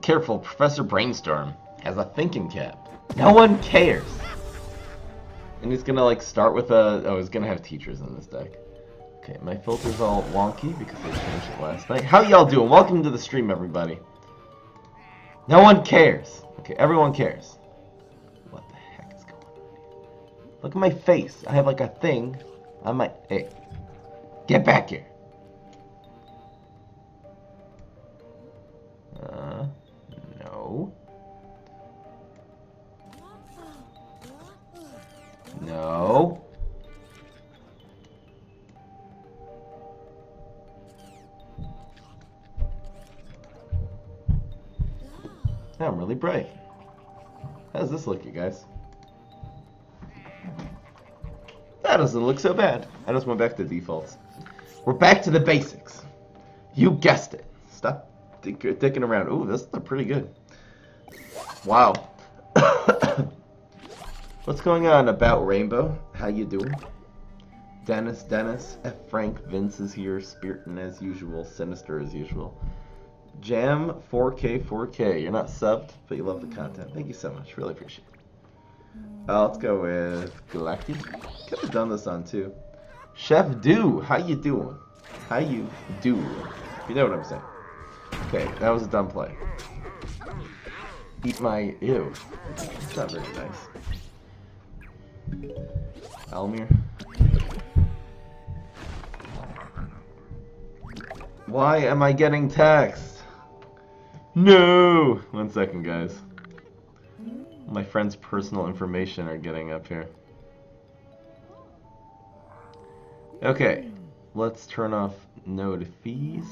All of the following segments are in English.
Careful, Professor Brainstorm has a thinking cap. No one cares! And he's gonna like start with a... Oh, he's gonna have teachers in this deck. Okay, my filter's all wonky because they changed it last night. How y'all doing? Welcome to the stream, everybody. No one cares. Okay, everyone cares. What the heck is going on here? Look at my face. I have like a thing on my... Hey, get back here. No. No. I'm really brave. How does this look, you guys? That doesn't look so bad. I just went back to defaults. We're back to the basics. You guessed it. Stop dicking around. Ooh, this is pretty good. Wow. What's going on about Rainbow? How you doing? Dennis, F. Frank, Vince is here. Spiritin as usual. Sinister as usual. Jam 4K. You're not subbed, but you love the content. Thank you so much. Really appreciate it. Let's go with Galactic. Could have done this on too. Chef Do, how you doing? How you do? You know what I'm saying. Okay, that was a dumb play. Eat my... Ew. It's not very nice. Elmir. Why am I getting text? No! 1 second, guys. My friend's personal information are getting up here. Okay, let's turn off notifies.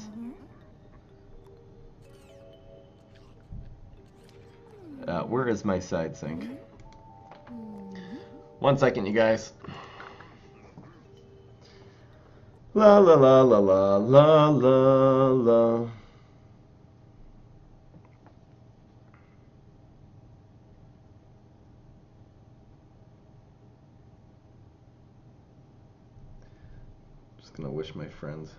Where is my side sync? 1 second, you guys. La la la la la la la la. Just gonna wish my friends.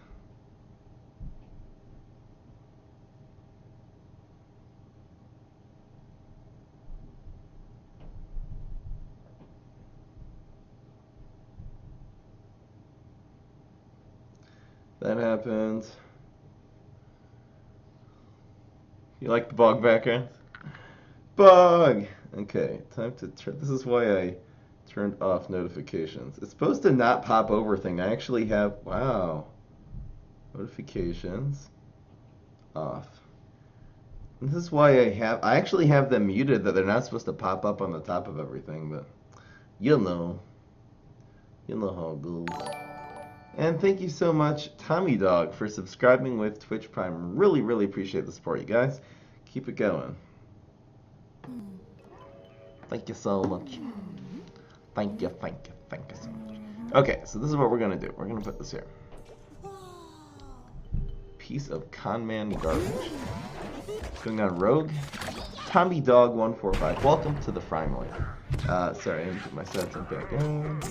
That happens. You like the bug background? Bug! Okay, time to turn. This is why I turned off notifications. It's supposed to not pop over thing. I actually have. Wow. Notifications off. And this is why I actually have them muted, that they're not supposed to pop up on the top of everything, but you'll know. You'll know how it goes. And thank you so much, Tommy Dog, for subscribing with Twitch Prime. Really, really appreciate the support, you guys. Keep it going. Thank you so much. Thank you so much. Okay, so this is what we're going to do. We're going to put this here. Piece of conman garbage. Going on Rogue. Tommy Dog 145. Welcome to the family. Sorry, I didn't put my settings back on.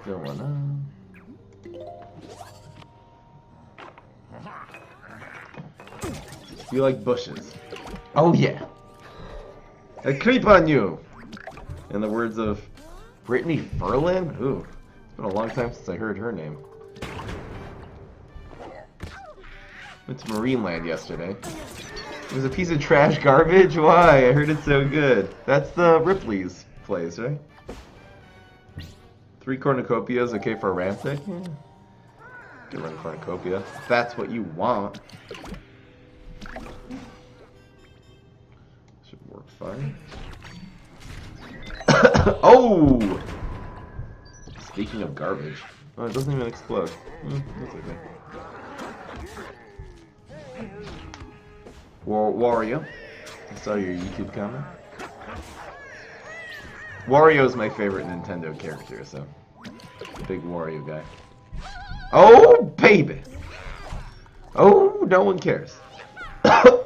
Still one on. You like bushes? Oh yeah. I creep on you. In the words of Brittany Ferlin. Ooh, it's been a long time since I heard her name. Went to Marineland yesterday. It was a piece of trash garbage. Why? I heard it's so good. That's the Ripley's place, right? 3 cornucopias, okay for a ramp deck? Yeah. Get run a cornucopia. If that's what you want. Should work fine. Oh! Speaking of garbage. Oh, it doesn't even explode. That's okay. Wario. I saw your YouTube comment. Wario's my favorite Nintendo character, so big Wario guy. Oh, baby! Oh, no one cares. So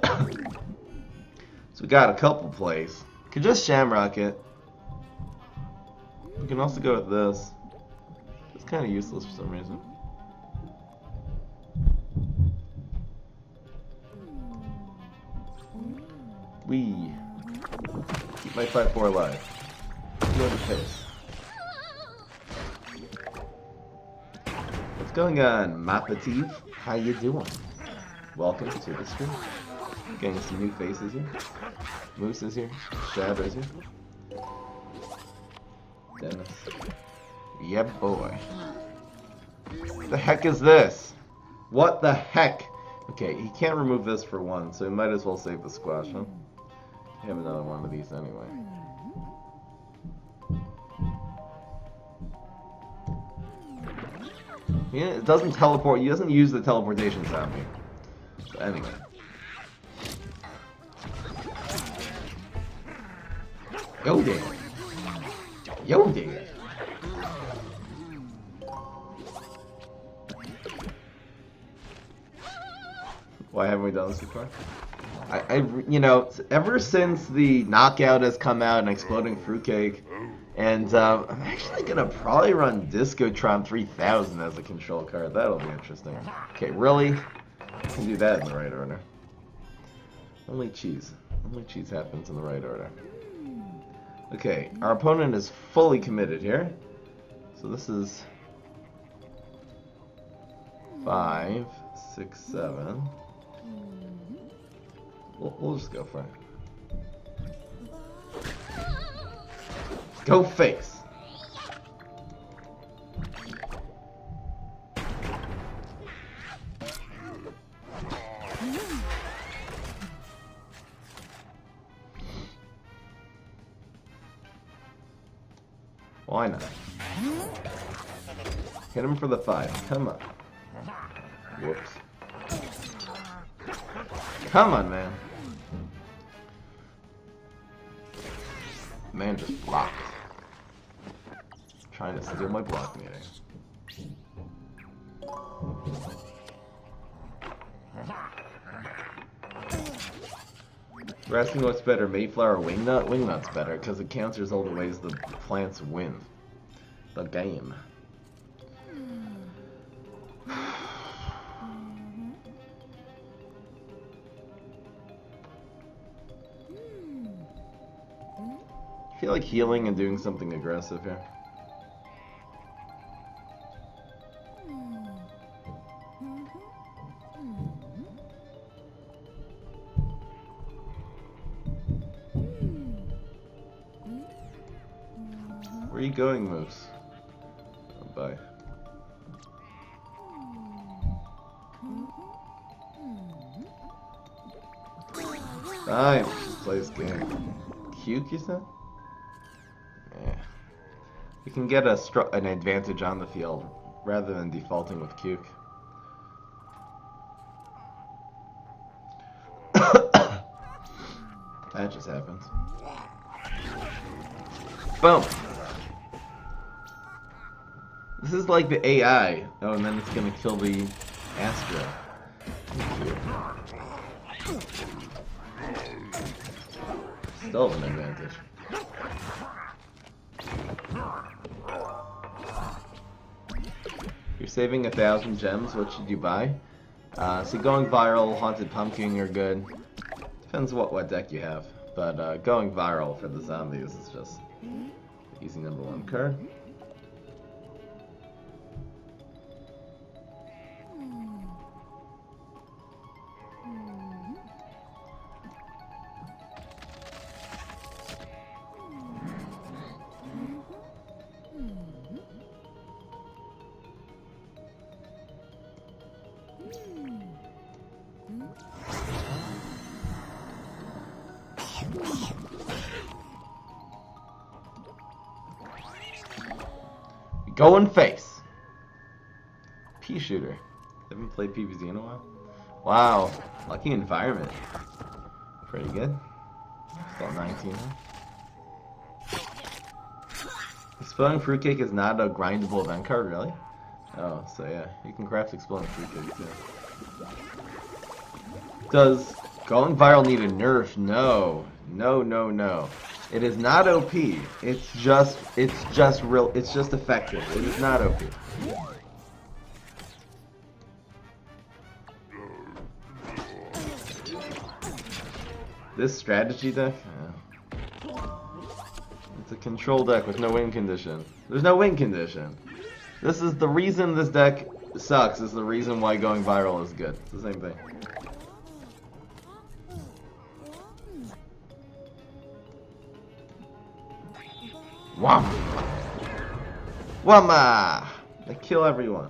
we got a couple plays. Could just Shamrock it. We can also go with this. It's kind of useless for some reason. We keep my 5-4 alive. Go to pace. What's going on, Mapative? How you doing? Welcome to the stream. Getting some new faces here. Moose is here. Shadows here. Dennis. Yeah, boy. The heck is this? What the heck? Okay, he can't remove this for one, so he might as well save the squash, huh? I have another one of these anyway. Yeah, it doesn't teleport. He doesn't use the teleportation zombie. So anyway. Yo there. Yo there. Why haven't we done this before? You know, ever since the Knockout has come out and Exploding Fruitcake, and I'm actually gonna probably run Discotron 3000 as a control card. That'll be interesting. Okay, really? I can do that in the right order. Only cheese happens in the right order. Okay, our opponent is fully committed here. So this is 5, 6, 7. We'll just go for it. Go face. Why not? Hit him for the 5. Come on. Whoops. Come on, man. Man just blocked. Trying to steal my block meter. We're asking what's better, Mayflower or Wingnut? Wingnut's better, because it counters all the ways the plants win the game. I feel like healing and doing something aggressive here. Where are you going, Moose? Oh, bye. Fine, just play this game. Cuke, you said? Yeah. You can get an advantage on the field rather than defaulting with Cuke. That just happens. Boom! This is like the AI. Oh, and then it's gonna kill the Astro. Still have an advantage. You're saving 1,000 gems. What should you buy? So going viral, Haunted Pumpkin are good. Depends what deck you have. But going viral for the zombies is just easy #1 card. Going face. Pea shooter. Haven't played PvZ in a while. Wow. Lucky environment. Pretty good. Still 19, huh? Exploding Fruitcake is not a grindable event card, really? Oh, so yeah. You can craft Exploding Fruitcake too. Does going viral need a nerf? No. No, no, no. It is not OP. It's just effective. It is not OP. This strategy deck? It's a control deck with no win condition. There's no win condition. This is the reason this deck sucks, is the reason why going viral is good. It's the same thing. Wham! Whamma! They kill everyone.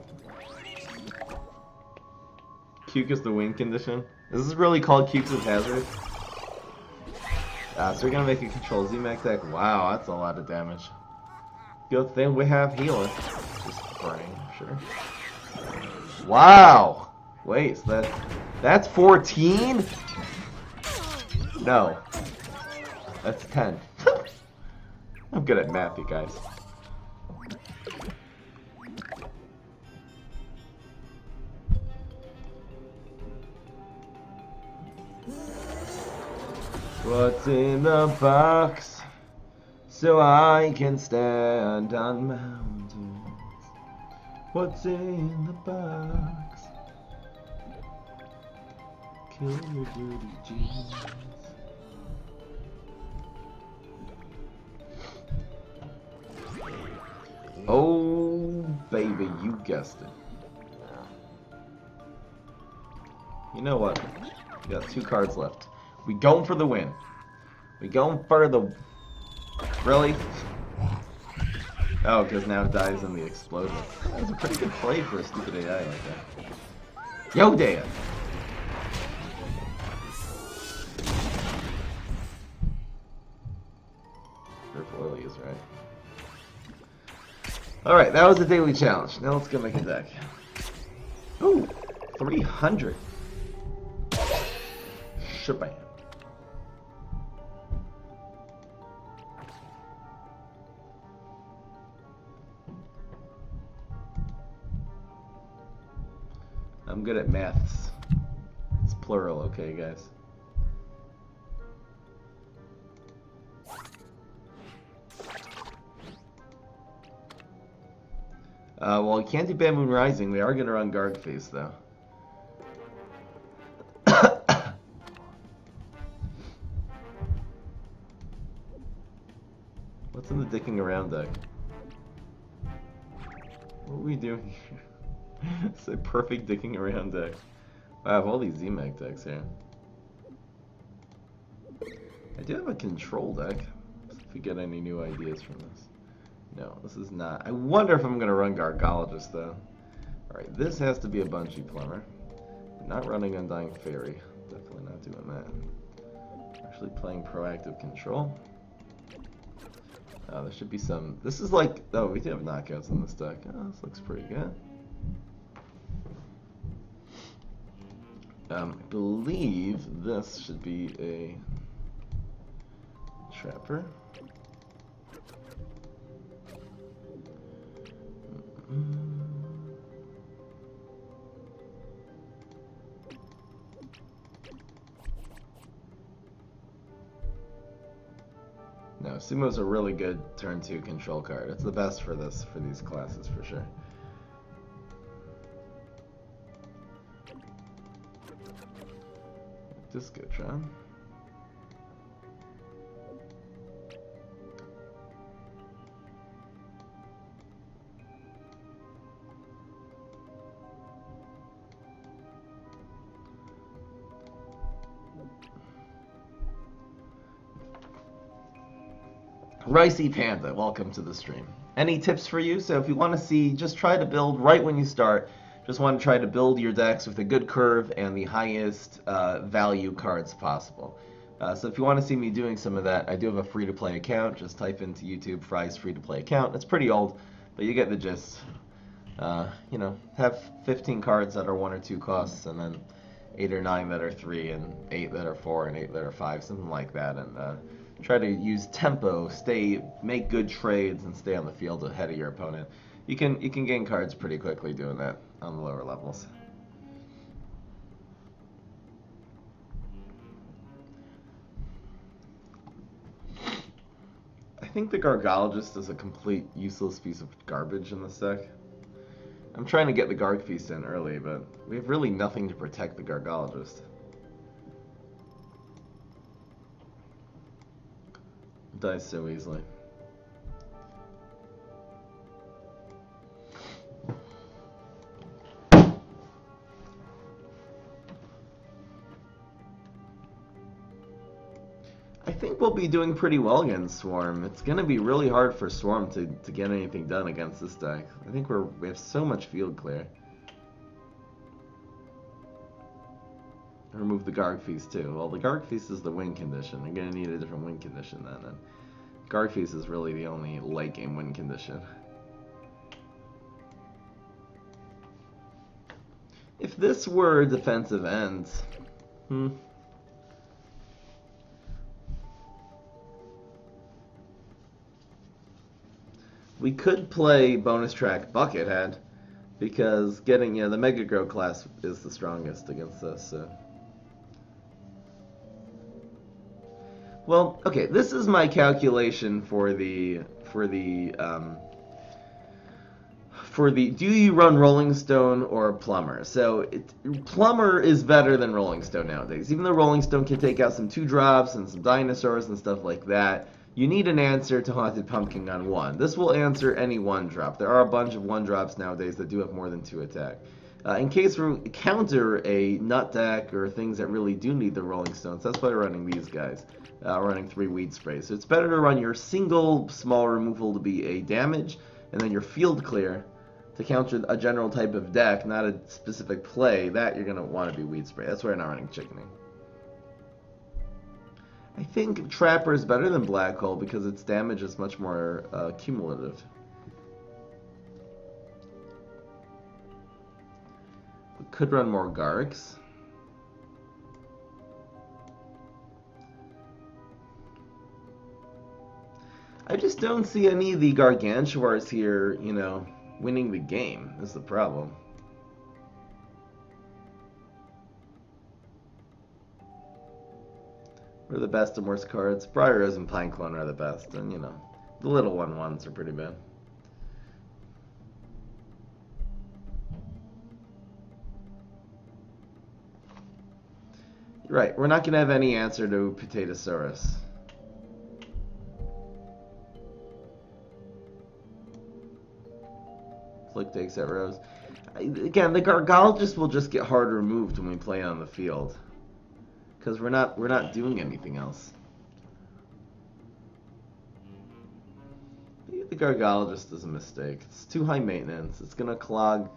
Cuke is the win condition. Is this really called Cuke's Hazard? So we're gonna make a control Z-Mech deck. Wow, that's a lot of damage. Good thing we have healer. Just burning, sure. Wow! Wait, so that's 14? No. That's 10. I'm good at math, you guys. What's in the box? So I can stand on mountains. What's in the box? Kill your dirty jeans. Oh, baby, you guessed it. You know what? We got 2 cards left. We going for the win. We going for the... Really? Oh, because now it dies in the explosion. That was a pretty good play for a stupid AI like that. Yo, Dan! Purple Lily is right. Alright, that was the daily challenge. Now let's go make a deck. Ooh, 300. Shabam. I'm good at maths. It's plural, okay, guys? Well, we can't do Bad Moon Rising. We are going to run Guard Face, though. What's in the dicking around deck? What are we doing here? It's a perfect dicking around deck. Wow, I have all these Z-Mech decks here. I do have a control deck. If we get any new ideas from this. No, this is not. I wonder if I'm going to run Gargologist, though. Alright, this has to be a Bungee Plumber. Not running Undying Fairy. Definitely not doing that. Actually playing Proactive Control. There should be some... This is like... Oh, we do have knockouts in this deck. Oh, this looks pretty good. I believe this should be a... Trapper. No, Sumo's a really good turn 2 control card. It's the best for these classes for sure. Discotron. Ricey Panda, welcome to the stream. Any tips for you? So if you want to see, just try to build right when you start. Just want to try to build your decks with a good curve and the highest value cards possible. So if you want to see me doing some of that, I do have a free-to-play account. Just type into YouTube, Fry's free-to-play account. It's pretty old, but you get the gist. You know, have 15 cards that are 1 or 2 costs, and then 8 or 9 that are 3, and 8 that are 4, and 8 that are 5, something like that. And try to use tempo, make good trades, and stay on the field ahead of your opponent. You can gain cards pretty quickly doing that on the lower levels. I think the Gargologist is a complete useless piece of garbage in this deck. I'm trying to get the Garg Feast in early, but we have really nothing to protect the Gargologist. Dies so easily. I think we'll be doing pretty well against Swarm. It's going to be really hard for Swarm to get anything done against this deck. I think we have so much field clear. Remove the Garg Feast too. Well, the Garg Feast is the win condition. I'm going to need a different win condition then. And Garg Feast is really the only late game win condition. If this were defensive ends, we could play bonus track Buckethead, because getting the Mega Grow class is the strongest against this. So. Well, okay, this is my calculation for the do you run Rolling Stone or Plumber? So Plumber is better than Rolling Stone nowadays. Even though Rolling Stone can take out some 2-drops and some dinosaurs and stuff like that, you need an answer to Haunted Pumpkin on 1. This will answer any 1-drop. There are a bunch of 1-drops nowadays that do have more than 2 attack. In case we counter a nut deck or things that really do need the Rolling Stones, that's why we're running these guys. Running 3 Weed Sprays. So it's better to run your single small removal to be a damage, and then your field clear to counter a general type of deck, not a specific play. That you're going to want to be Weed Spray. That's why you're not running Chickening. I think Trapper is better than Black Hole because its damage is much more cumulative. We could run more Gargs. I just don't see any of the Gargantuars here, winning the game is the problem. What are the best and worst cards? Briarrose and Pineclone are the best, and the little ones are pretty bad. You're right, we're not going to have any answer to Potatosaurus. Flick takes that Rose. Again, the Gargologist will just get hard removed when we play on the field, because we're not doing anything else. The Gargologist is a mistake. It's too high maintenance. It's gonna clog.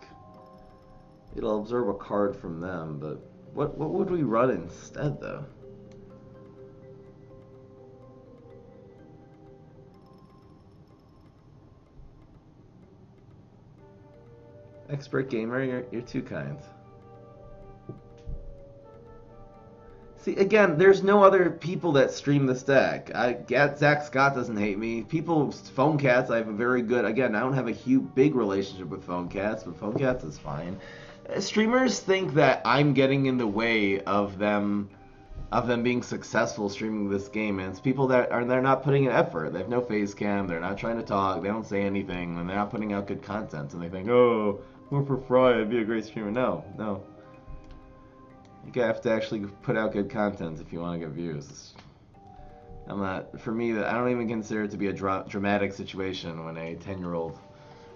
It'll absorb a card from them, but what would we run instead though? Expert Gamer, you're too kind. See, again, there's no other people that stream this deck. Zach Scott doesn't hate me. People, Phone Cats, I have a very good, again, I don't have a big relationship with Phone Cats, but Phone Cats is fine. Streamers think that I'm getting in the way of them being successful streaming this game, and it's people that they're not putting in effort. They have no face cam, they're not trying to talk, they don't say anything, and they're not putting out good content, and they think, oh, more for Fry, I'd be a great streamer. No. You have to actually put out good content if you want to get views. For me, I don't even consider it to be a dramatic situation when a 10-year-old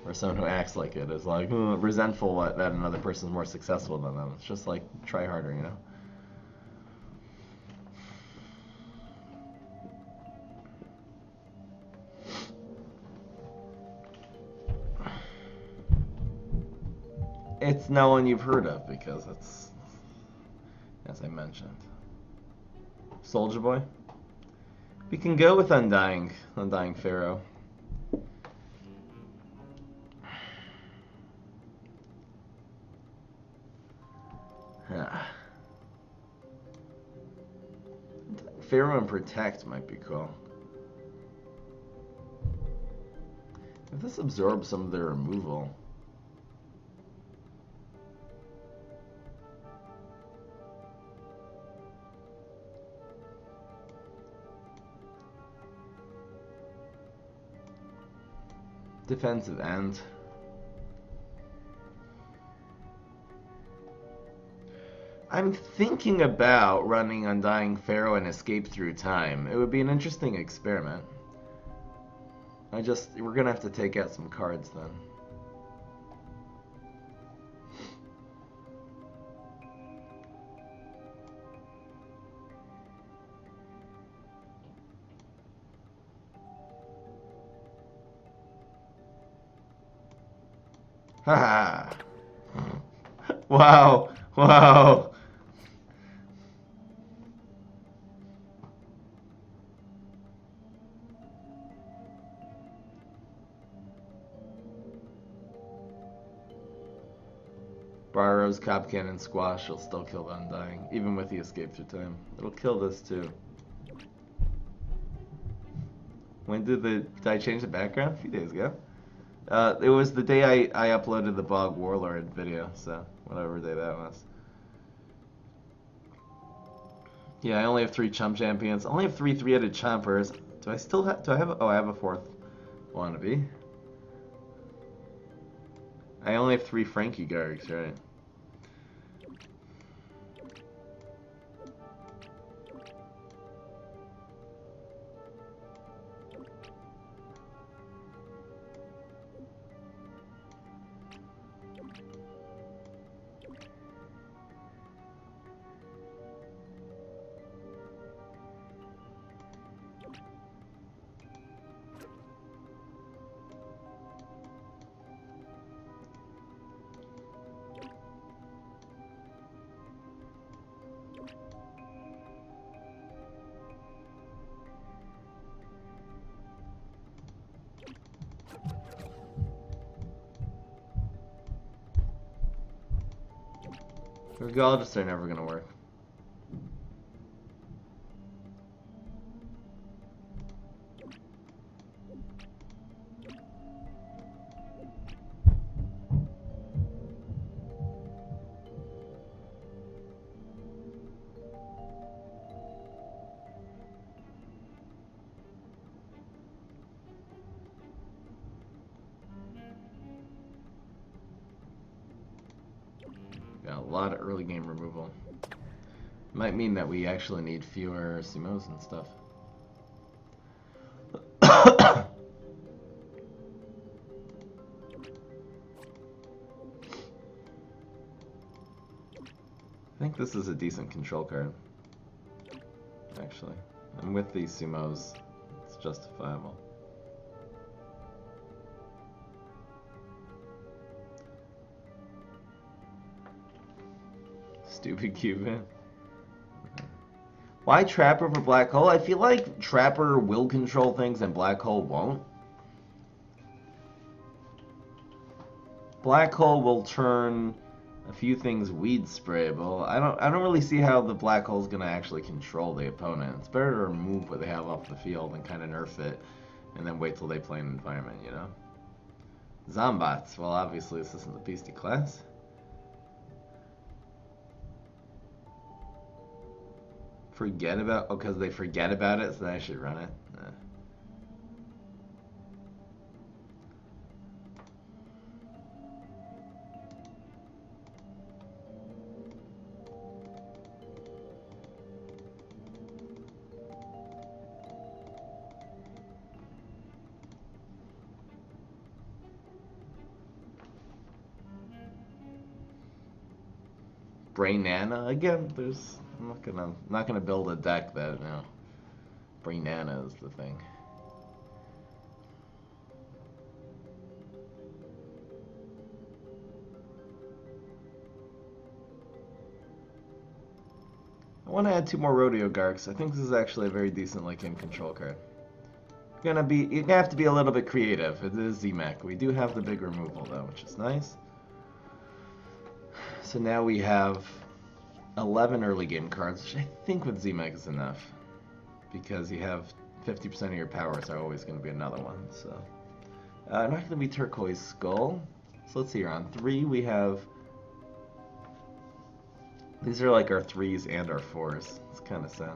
or someone who acts like it is like resentful that another person's more successful than them. It's just like, try harder, It's no one you've heard of because it's, as I mentioned. Soldier Boy? We can go with Undying Pharaoh. Pharaoh and Protect might be cool. If this absorbs some of their removal. Defensive end. I'm thinking about running Undying Pharaoh and Escape Through Time. It would be an interesting experiment. We're gonna have to take out some cards then. Haha. Wow. Wow. Barrows, Cop Cannon, Squash will still kill the Undying, even with the escape through time. It'll kill this too. When did I change the background? A few days ago. It was the day I uploaded the Bog Warlord video, so whatever day that was. Yeah, I only have 3 Chump Champions. I only have 3 3-headed Chompers. Do I still have, oh, I have a 4th wannabe. I only have 3 Frankie Gargs, right? Regardless, they're never gonna work. Got a lot of early game removal. Might mean that we actually need fewer Simos and stuff. I think this is a decent control card, actually. And with these Sumos, it's justifiable. Stupid Cuban. Why Trapper over Black Hole? I feel like Trapper will control things and Black Hole won't. Black Hole will turn a few things weed sprayable. I don't really see how the Black Hole's gonna actually control the opponent. It's better to remove what they have off the field and kind of nerf it, and then wait till they play an environment, you know? Zombots. Well, obviously this isn't the beastie class. Forget about, oh, because they forget about it, so then I should run it. Brain Nana again. I'm not gonna build a deck that, you know, Brain Nana is the thing. I want to add 2 more Rodeo Garks. I think this is actually a very decent late game control card. You're gonna have to be a little bit creative. It is Z-Mech. We do have the big removal though, which is nice. So now we have 11 early game cards, which I think with Z-Mech is enough, because you have 50% of your powers are always going to be another one. So not going to be Turquoise Skull. So let's see here. On 3 we have, these are like our 3s and our 4s. It's kind of sad.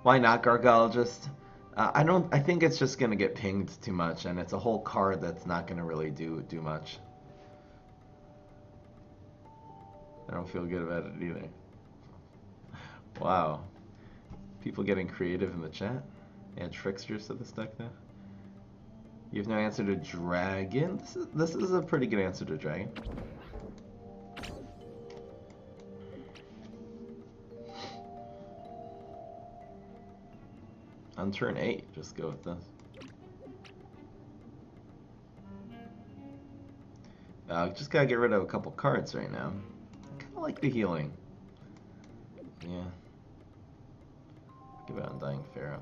Why not Gargologist? I think it's just gonna get pinged too much, and it's a whole card that's not gonna really do much. I don't feel good about it either. Wow. People getting creative in the chat. Add tricksters to this deck now. You have no answer to dragon? This is a pretty good answer to dragon. On turn 8, just go with this. Just gotta get rid of a couple cards right now. I kinda like the healing. Yeah. Give out Undying Pharaoh.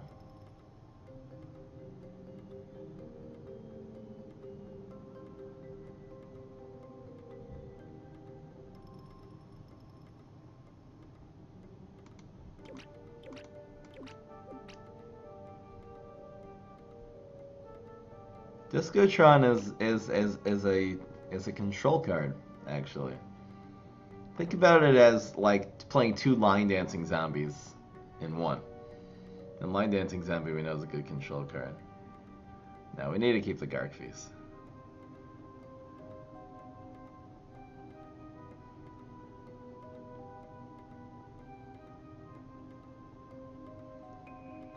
Discotron is a control card, actually. Think about it as like playing 2 line dancing zombies in one. And line dancing zombie we know is a good control card. Now we need to keep the Garg Feast.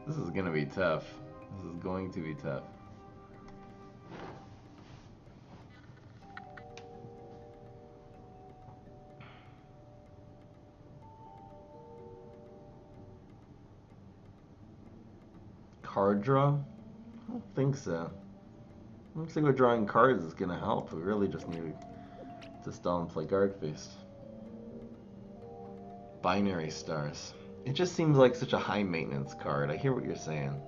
This is gonna be tough. This is going to be tough. Card draw? I don't think so. I don't think we're drawing cards is gonna help. We really just need to stall and play Garg Feast. Binary Stars. It just seems like such a high maintenance card. I hear what you're saying.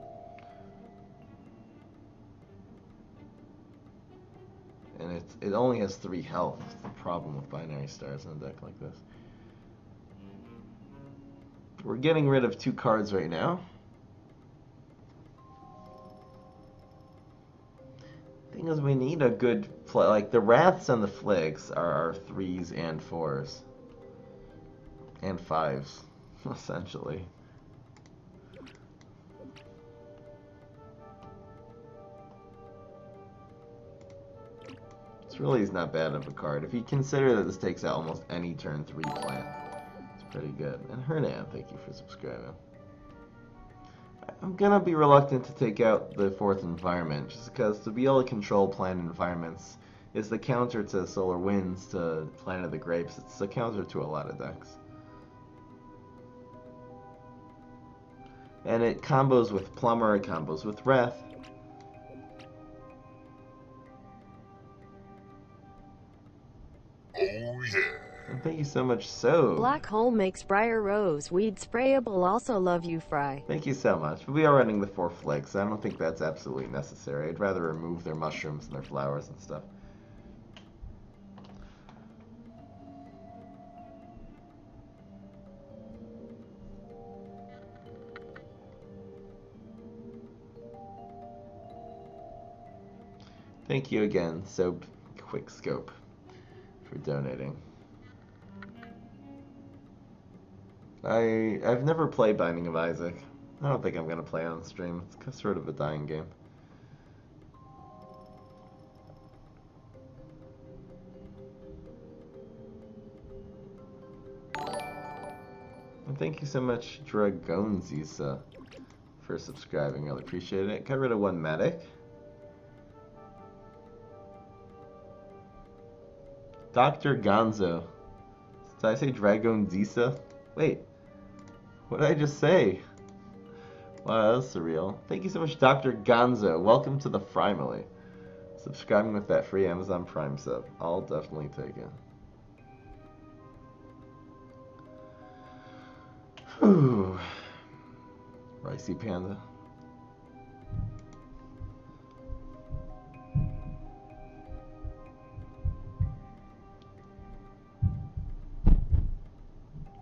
And it only has 3 health. That's the problem with Binary Stars in a deck like this. We're getting rid of 2 cards right now. Thing is, we need a good play. Like the Wraths and the Flags are our 3s and 4s. And 5s, essentially. This really is not bad of a card. If you consider that this takes out almost any turn 3 plan, it's pretty good. And Hernan, thank you for subscribing. I'm gonna be reluctant to take out the 4th environment, just because to be able to control planet environments is the counter to Solar Winds, to Planet of the Grapes. It's the counter to a lot of decks. And it combos with Plumber, it combos with Wrath. Oh yeah. And thank you so much, So. Black Hole makes Briar Rose weed sprayable. Also love you, Fry. Thank you so much. But we are running the 4 flags, so I don't think that's absolutely necessary. I'd rather remove their mushrooms and their flowers and stuff. Thank you again, So Quickscope, for donating. I've never played Binding of Isaac. I don't think I'm going to play on stream. It's sort of a dying game. And thank you so much, Dragonzisa, for subscribing. Really appreciate it. Got rid of 1 medic. Dr. Gonzo. Did I say Dragonzisa? Wait. What did I just say? Wow, that's surreal. Thank you so much, Dr. Gonzo. Welcome to the Family. Subscribing with that free Amazon Prime sub. I'll definitely take it. Whew. Ricey Panda.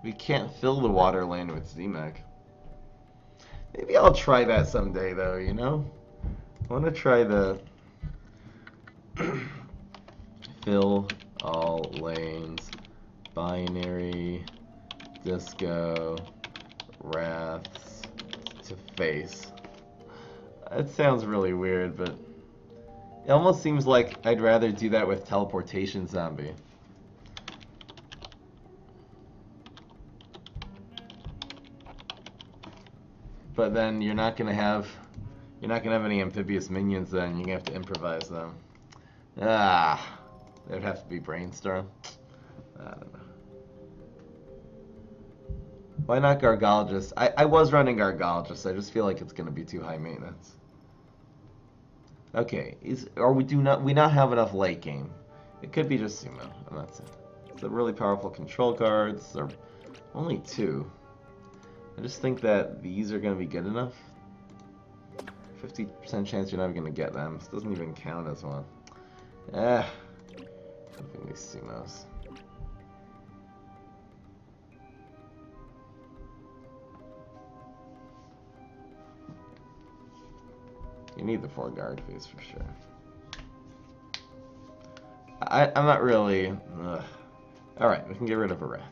We can't fill the water lane with Z-Mech. Maybe I'll try that someday, though, you know? I want to try the fill all lanes, binary, disco, wraths to face. It sounds really weird, but it almost seems like I'd rather do that with teleportation zombie. but then you're not gonna have any amphibious minions. Then you're gonna have to improvise them. Ah, there'd have to be brainstorm. I don't know. Why not Gargologist? I was running Gargologist. I just feel like it's gonna be too high maintenance. Okay, we not have enough late game? It could be just Sumo, and that's it. The really powerful control cards are only 2. I just think that these are gonna be good enough. 50% chance you're never gonna get them. This doesn't even count as one. I think these Sumos. You need the 4 guard phase for sure. I'm not really... Alright, we can get rid of a Wrath.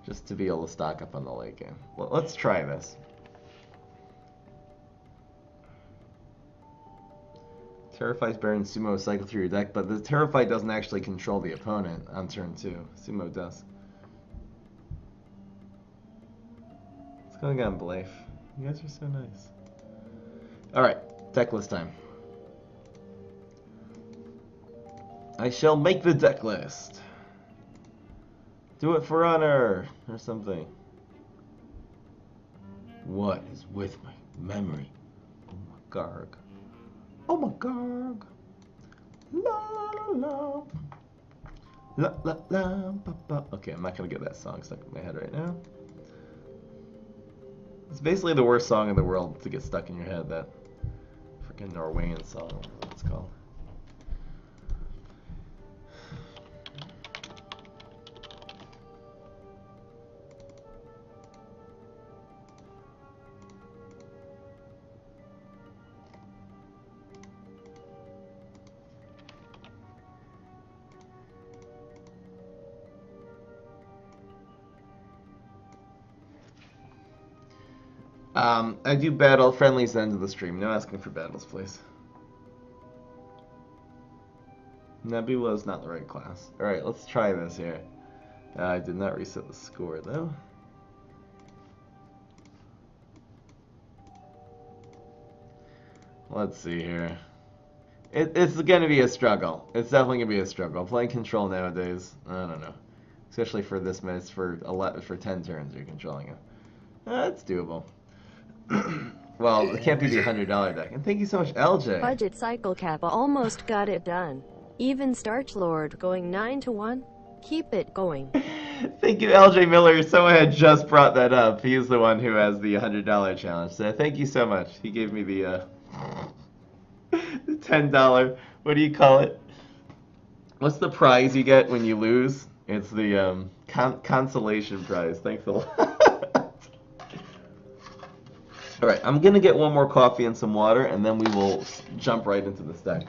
Just to be able to stock up on the late game. Well, let's try this. Terrify's Baron Sumo cycle through your deck, but the Terrify doesn't actually control the opponent on turn 2. Sumo does. What's going on, Blaif? You guys are so nice. Alright, deck list time. I shall make the deck list. Do it for honor, or something. What is with my memory? Oh my garg. Oh my garg. La la la. La la la ba, ba. Okay, I'm not gonna get that song stuck in my head right now. It's basically the worst song in the world to get stuck in your head, that freaking Norwegian song, whatever it's called. I do battle friendlies end of the stream. No asking for battles, please. Nebula is not the right class. Alright, let's try this here. I did not reset the score, though. Let's see here. It's going to be a struggle. It's definitely going to be a struggle. Playing control nowadays, I don't know. Especially for this minute, for 10 turns you're controlling it. It's doable. Well, it can't be the $100 deck. And thank you so much, LJ. Budget cycle Kappa almost got it done. Even Starchlord going 9-1. Keep it going. Thank you, LJ Miller. Someone had just brought that up. He's the one who has the $100 challenge. So thank you so much. He gave me the $10. What do you call it? What's the prize you get when you lose? It's the consolation prize. Thanks a lot. Alright, I'm going to get one more coffee and some water, and then we will jump right into this deck.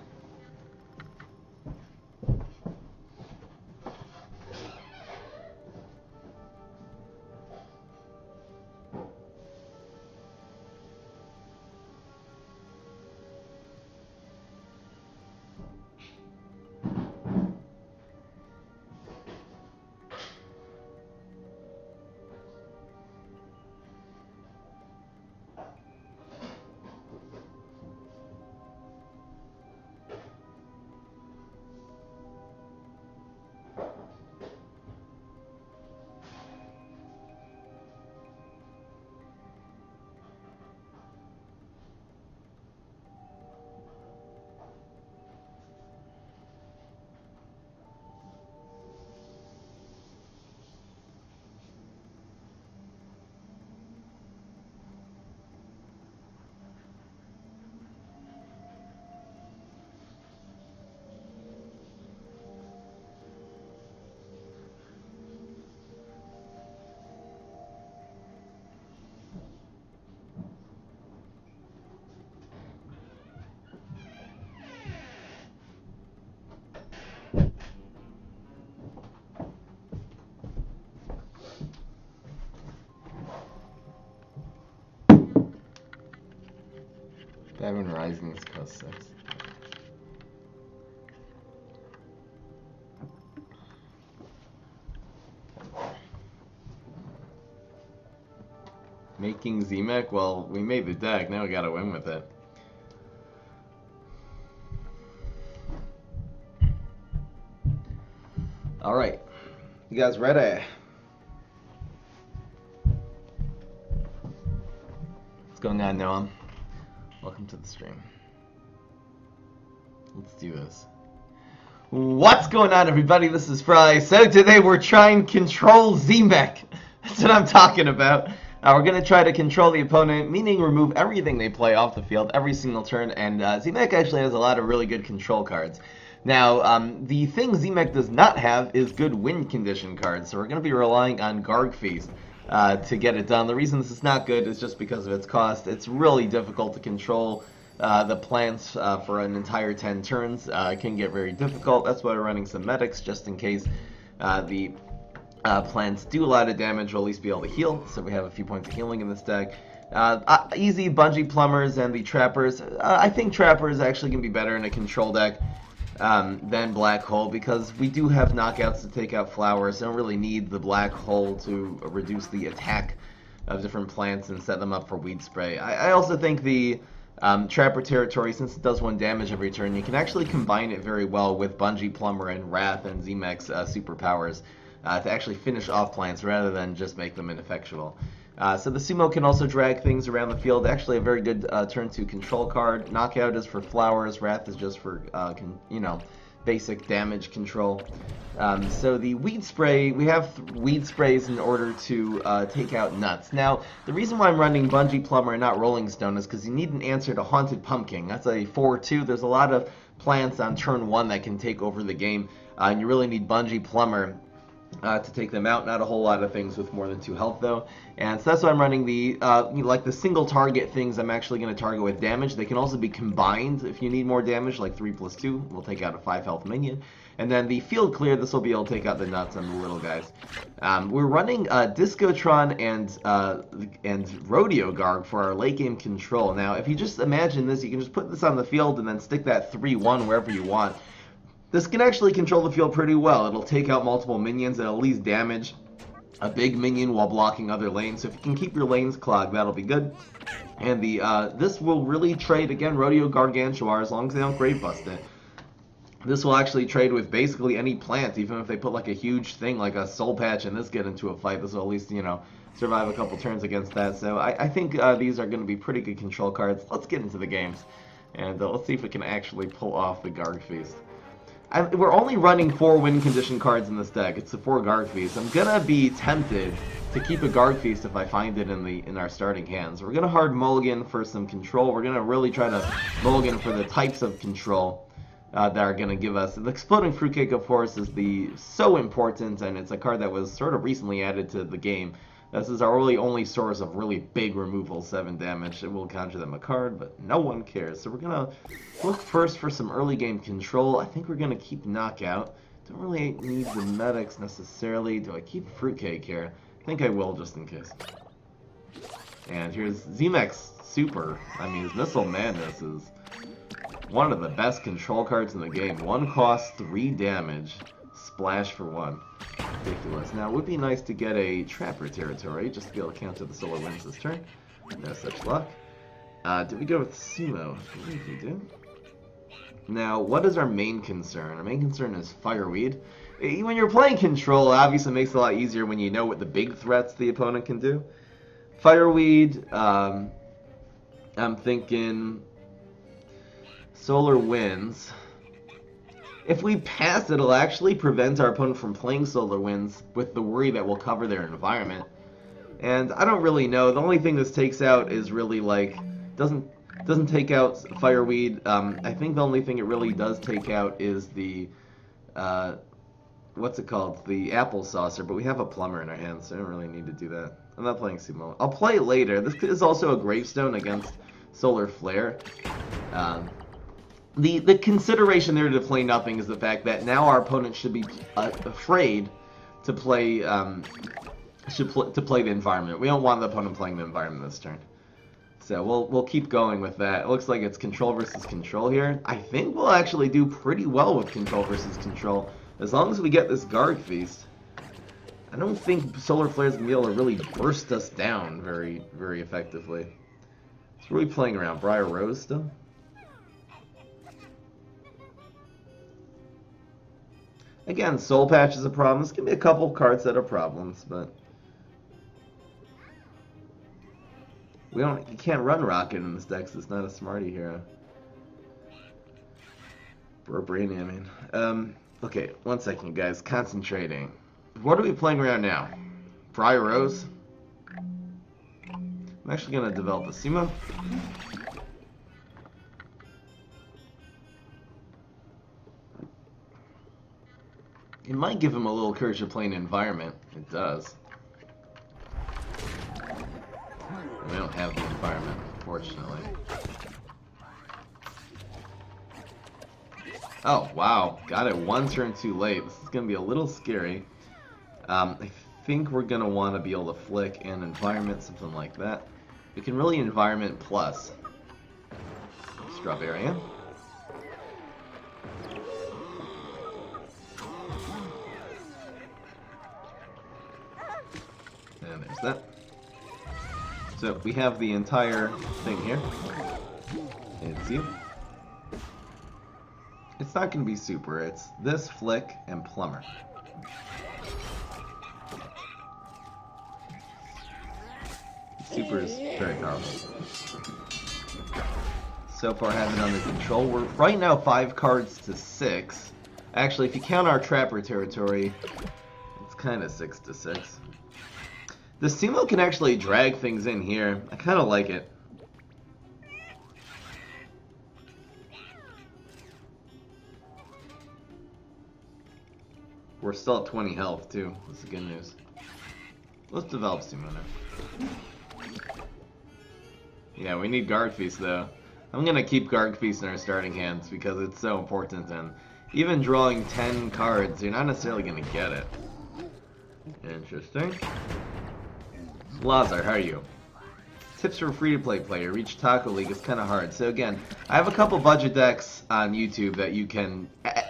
Diamond Rising is cost 6. Making Z-Mech? Well, we made the deck, now we gotta win with it. Alright. You guys ready? What's going on, Noam? Welcome to the stream. Let's do this. What's going on, everybody? This is Fry. So today we're trying Control Z-Mech. That's what I'm talking about. We're going to try to control the opponent, meaning remove everything they play off the field every single turn, and Z-Mech actually has a lot of really good control cards. Now, the thing Z-Mech does not have is good win condition cards, so we're going to be relying on Garg Feast to get it done. The reason this is not good is just because of its cost. It's really difficult to control the plants for an entire 10 turns. It can get very difficult. That's why we're running some medics, just in case the plants do a lot of damage. We'll at least be able to heal, so we have a few points of healing in this deck. Easy Bungee Plumbers and the Trappers. I think Trapper is actually going to be better in a control deck than Black Hole, because we do have knockouts to take out flowers. Don't really need the Black Hole to reduce the attack of different plants and set them up for Weed Spray. I also think the Trapper Territory, since it does 1 damage every turn, you can actually combine it very well with Bungee Plumber and Wrath and Z-Mech's superpowers to actually finish off plants rather than just make them ineffectual. So the Sumo can also drag things around the field. Actually a very good turn 2 control card. Knockout is for flowers, Wrath is just for, basic damage control. So the Weed Spray, we have Weed Sprays in order to take out nuts. Now, the reason why I'm running Bungee Plumber and not Rolling Stone is because you need an answer to Haunted Pumpkin. That's a 4/2. There's a lot of plants on turn 1 that can take over the game, and you really need Bungee Plumber to take them out. Not a whole lot of things with more than 2 health though, and so that's why I'm running the like the single target things. I'm actually going to target with damage. They can also be combined if you need more damage, like 3+2 will take out a 5 health minion. And then the field clear, this will be able to take out the nuts and the little guys. We're running Discotron and Rodeo Garg for our late game control. Now if you just imagine this, you can just put this on the field and then stick that 3/1 wherever you want. This can actually control the field pretty well. It'll take out multiple minions and at least damage a big minion while blocking other lanes. So if you can keep your lanes clogged, that'll be good. And the this will really trade, again, Rodeo Gargantuar, as long as they don't Grave Bust it. This will actually trade with basically any plant, even if they put like a huge thing like a Soul Patch and this get into a fight. This will at least, survive a couple turns against that. So I think these are going to be pretty good control cards. Let's get into the games. And let's see if we can actually pull off the Garg Feast. We're only running 4 win condition cards in this deck. It's the 4 Garg Feasts. I'm gonna be tempted to keep a Garg Feast if I find it in our starting hands. We're gonna hard mulligan for some control. We're gonna really try to mulligan for the types of control that are gonna give us. The Exploding Fruitcake, of course, is so important, and it's a card that was sort of recently added to the game. This is our really only source of really big removal, 7 damage. It will conjure them a card, but no one cares. So we're going to look first for some early game control. I think we're going to keep Knockout. Don't really need the medics necessarily. Do I keep Fruitcake here? I think I will, just in case. And here's Z-Mech's Super. I mean, his Missile Madness is one of the best control cards in the game. 1 cost, 3 damage. Splash for 1. Ridiculous. Now, it would be nice to get a Trapper Territory, just to be able to counter the Solar Winds this turn. No such luck. Did we go with Sumo? I believe we did. Now, what is our main concern? Our main concern is Fireweed. When you're playing Control, it obviously makes it a lot easier when you know what the big threats the opponent can do. Fireweed, I'm thinking Solar Winds. If we pass, it'll actually prevent our opponent from playing Solar Winds with the worry that we'll cover their environment. And I don't really know. The only thing this takes out is really like doesn't take out Fireweed. I think the only thing it really does take out is the what's it called? The Apple Saucer. But we have a Plumber in our hands, so I don't really need to do that. I'm not playing Sumo. I'll play it later. This is also a Gravestone against Solar Flare. The consideration there to play nothing is the fact that now our opponent should be afraid to play the environment. We don't want the opponent playing the environment this turn. So we'll keep going with that. It looks like it's control versus control here. I think we'll actually do pretty well with control versus control as long as we get this Garg Feast. I don't think solar flares can be able to really burst us down very, very effectively. So what are we playing around? Briar Rose still? Again, Soul Patch is a problem. There's going to be a couple cards that are problems, but you can't run Rocket in this deck, so it's not a Smarty hero. Or Brainy, I mean. Okay, 1 second, guys. Concentrating. What are we playing around now? Briar Rose? I'm actually going to develop a Sumo. It might give him a little courage to play an environment. It does. We don't have the environment, unfortunately. Oh, wow. Got it 1 turn too late. This is going to be a little scary. I think we're going to want to be able to flick an environment, something like that. We can really environment plus. Strawberry. And there's that. So we have the entire thing here. It's you. It's not going to be super. It's this, Flick, and Plumber. Super is very powerful. So far, I have it under control. We're right now 5 cards to 6. Actually, if you count our Trapper territory, it's kind of 6 to 6. The Sumo can actually drag things in here. I kind of like it. We're still at 20 health, too. That's the good news. Let's develop Sumo now. Yeah, we need Guard Feast, though. I'm going to keep Guard Feast in our starting hands because it's so important, and even drawing 10 cards, you're not necessarily going to get it. Interesting. Lazar, how are you? Tips for a free-to-play player. Reach Taco League is kind of hard. So again, I have a couple budget decks on YouTube that you can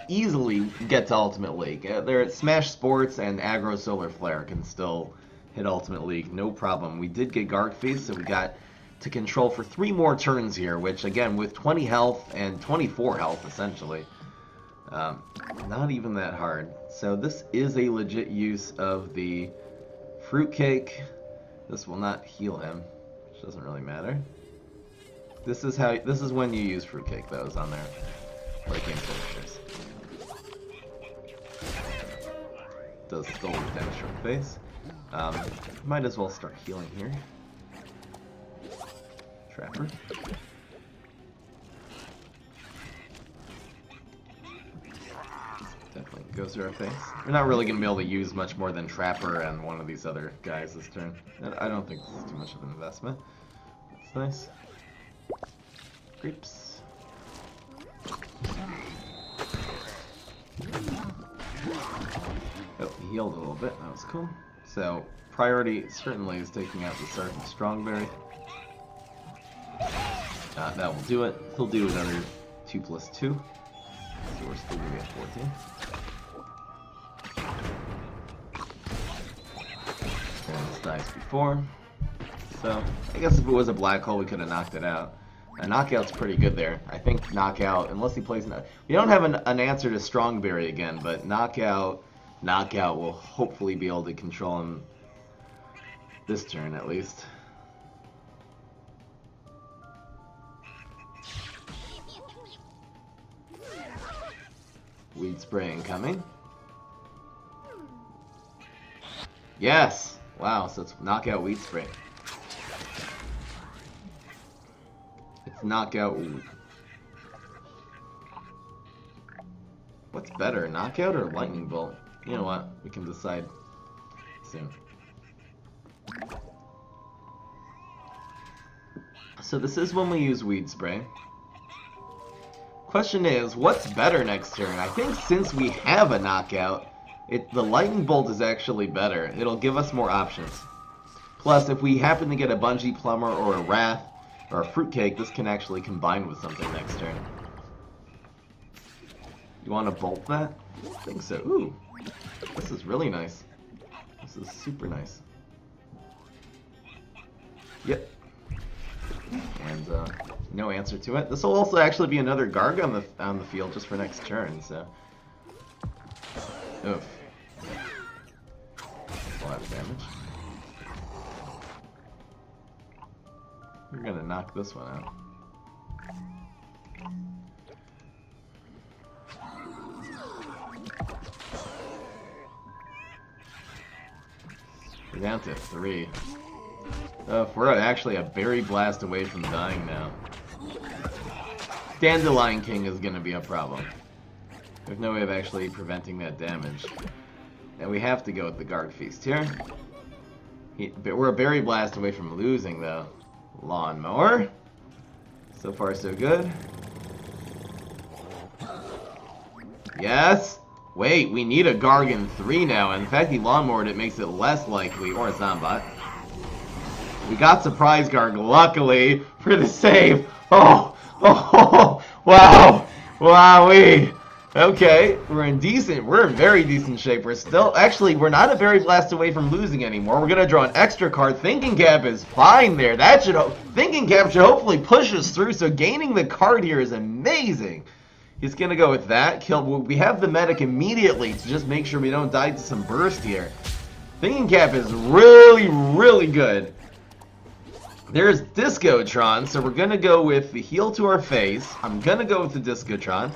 easily get to Ultimate League. They're at Smash Sports and Aggro Solar Flare can still hit Ultimate League, no problem. We did get Guard Feast, so we got to control for 3 more turns here, which again, with 20 health and 24 health, essentially, not even that hard. So this is a legit use of the Fruitcake. This will not heal him, which doesn't really matter. This is when you use Fruitcake, though, is on there. Like game finishers. Does still damage from face. Might as well start healing here. Trapper. Definitely goes through our face. We're not really going to be able to use much more than Trapper and one of these other guys this turn. I don't think this is too much of an investment. That's nice. Creeps. Oh, he healed a little bit. That was cool. So, priority certainly is taking out the Sergeant Strongberry. That will do it. He'll do another 2+2. So we're still going to be at 14. And this dies before. So, I guess if it was a black hole, we could have knocked it out. A knockout's pretty good there. I think knockout, unless he plays... We don't have an answer to Strongberry again, but knockout will hopefully be able to control him this turn, at least. Weed Spray incoming. Yes! Wow, so it's knockout Weed Spray. It's knockout. What's better, knockout or lightning bolt? You know what? We can decide soon. So this is when we use Weed Spray. Question is, what's better next turn? I think since we have a knockout, the lightning bolt is actually better. It'll give us more options. Plus, if we happen to get a Bungee Plumber or a Wrath or a Fruitcake, this can actually combine with something next turn. You want to bolt that? I think so. Ooh, this is really nice. This This is super nice. Yep. And no answer to it. This will also actually be another Garg on the field just for next turn, so. Oof. A lot of damage. We're gonna knock this one out. We're down to 3. We're actually a berry blast away from dying now. Dandelion King is gonna be a problem. There's no way of actually preventing that damage. And we have to go with the Garg Feast here. But we're a berry blast away from losing, though. Lawnmower. So far, so good. Yes! Wait, we need a Garg in 3 now. And in fact, he lawnmowered it makes it less likely. Or a Zombot. We got Surprise Garg, luckily, for the save. Oh! Oh! Wow! Wowee! Okay, we're in very decent shape. We're still, actually, we're not a berry blast away from losing anymore. We're gonna draw an extra card. Thinking Cap is fine there. Thinking Cap should hopefully push us through, so gaining the card here is amazing. He's gonna go with that. We have the medic immediately to just make sure we don't die to some burst here. Thinking Cap is really, really good. There's Discotron, so we're gonna go with the heal to our face. I'm gonna go with the Discotron.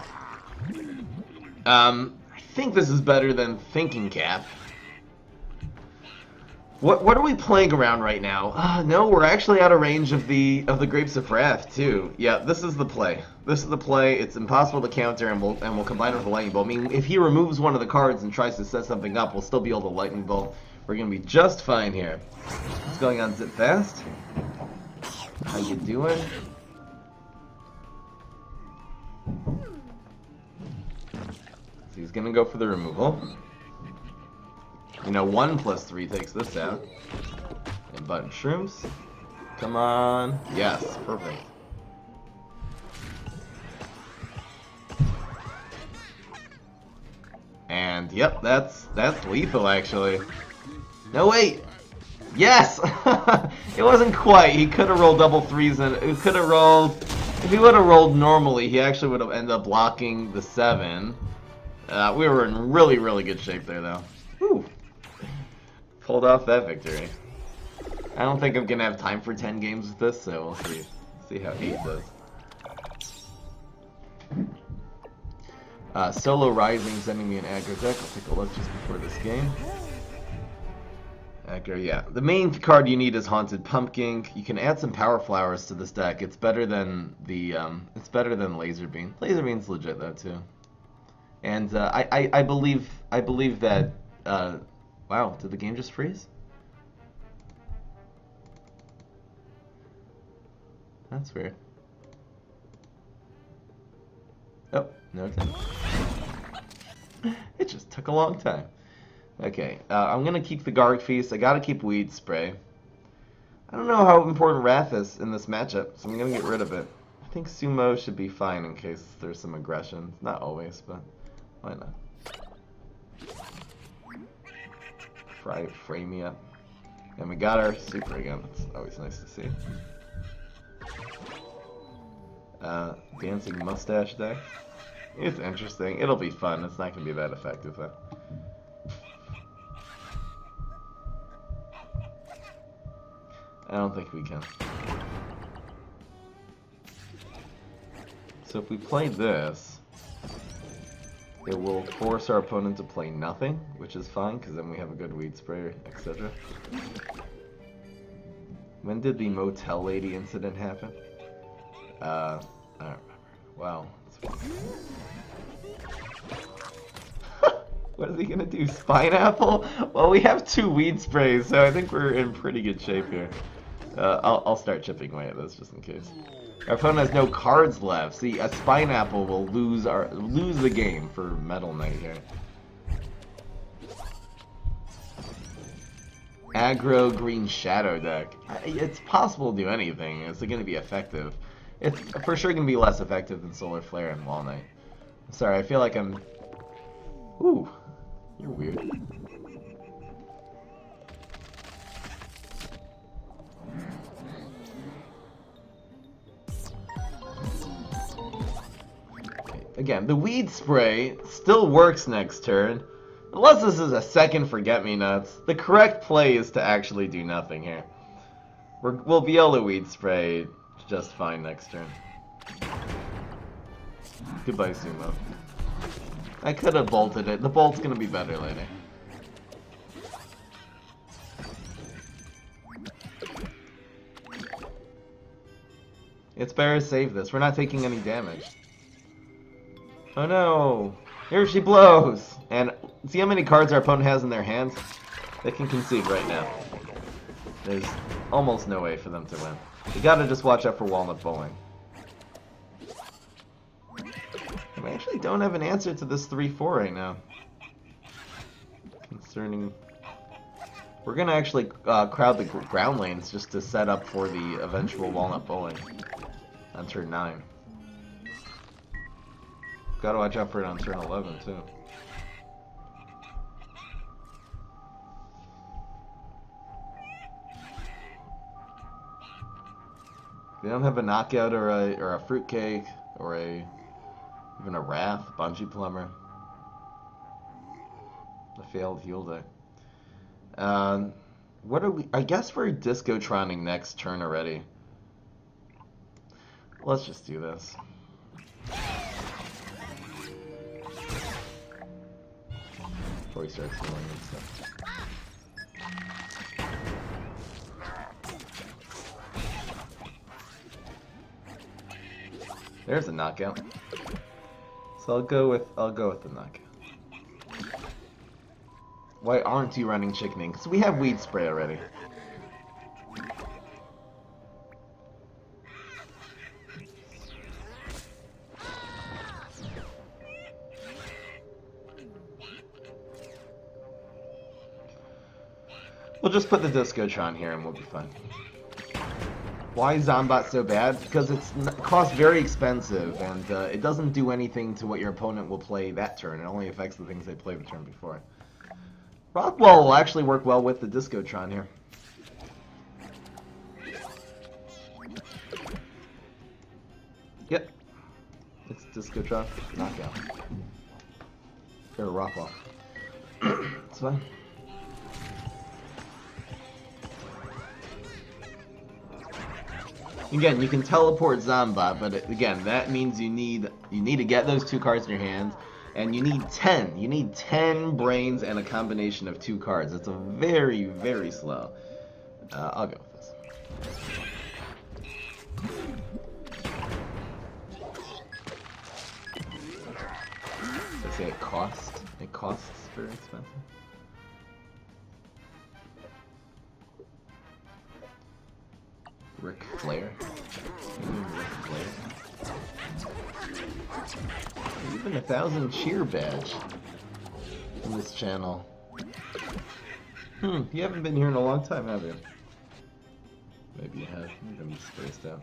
I think this is better than Thinking Cap. What are we playing around right now? No, we're actually out of range of the Grapes of Wrath too. Yeah, this is the play. This is the play. It's impossible to counter, and we'll combine it with the Lightning Bolt. I mean, if he removes one of the cards and tries to set something up, we'll still be able to Lightning Bolt. We're gonna be just fine here. What's going on, Zip Fast? How you doing? So he's gonna go for the removal. You know, 1 + 3 takes this out. And button shrooms. Come on. Yes, perfect. And yep, that's lethal actually. No wait! Yes! It wasn't quite. He could have rolled double 3s and it could have rolled. If he would have rolled normally, he actually would have ended up blocking the 7. We were in really, really good shape there though. Whew. Pulled off that victory. I don't think I'm gonna have time for 10 games with this, so we'll see. See how 8 does. Solo Rising sending me an aggro deck. I'll take a look just before this game. Aggro, yeah. The main card you need is Haunted Pumpkin. You can add some Power Flowers to this deck. It's better than the Laser Beam. Laser Beam's legit though too. And I believe that. Wow, did the game just freeze? That's weird. Oh, no, it didn't. It just took a long time. Okay, I'm gonna keep the Garg Feast. I gotta keep Weed Spray. I don't know how important Wrath is in this matchup, so I'm gonna get rid of it. I think Sumo should be fine in case there's some aggression. Not always, but why not? Frame me up. And we got our super again. It's always nice to see. Dancing Mustache deck. It's interesting. It'll be fun. It's not gonna be that effective though. I don't think we can. So if we play this, it will force our opponent to play nothing, which is fine, because then we have a good Weed Spray, etc. When did the Motel Lady incident happen? I don't remember. Wow. What is he gonna do? Spineapple? Well, we have 2 Weed Sprays, so I think we're in pretty good shape here. I'll start chipping away at this just in case. Our opponent has no cards left. See, a Spineapple will lose the game for Metal Knight here. Aggro Green Shadow deck. It's possible to do anything. Is it going to be effective? It's for sure going to be less effective than Solar Flare and Wall Knight. Sorry, I feel like I'm... Ooh, you're weird. Again, the weed spray still works next turn. Unless this is a second forget-me-nuts. The correct play is to actually do nothing here. We'll be able to weed spray just fine next turn. Goodbye, Sumo. I could have bolted it. The bolt's gonna be better later. It's better to save this. We're not taking any damage. Oh no! Here she blows! And see how many cards our opponent has in their hands? They can concede right now. There's almost no way for them to win. You gotta just watch out for Walnut Bowling. And we actually don't have an answer to this 3-4 right now. Concerning... We're gonna actually crowd the ground lanes just to set up for the eventual Walnut Bowling on turn 9. Gotta watch out for it on turn 11 too. They don't have a knockout or a fruitcake or even a wrath, bungee plumber, a failed heal day. What are we? I guess we're discotroning next turn already. Let's just do this. Before he starts healing and stuff. There's a knockout. So I'll go with the knockout. Why aren't you running chickening? Because we have weed spray already. We'll just put the Discotron here and we'll be fine. Why is Zombot so bad? Because it costs very expensive and it doesn't do anything to what your opponent will play that turn. It only affects the things they play the turn before. Rockwell will actually work well with the Discotron here. Yep. It's Discotron. Knockout. Or Rockwell. It's fine. Again, you can teleport Zombot, but again, that means you need to get those 2 cards in your hands, and you need 10. You need 10 brains and a combination of 2 cards. It's a very, very slow. I'll go with this. Let's say it costs. It costs very expensive. Ric Flair. Even 1,000 cheer badge in this channel. You haven't been here in a long time, have you? Maybe you have. You're gonna be spaced out.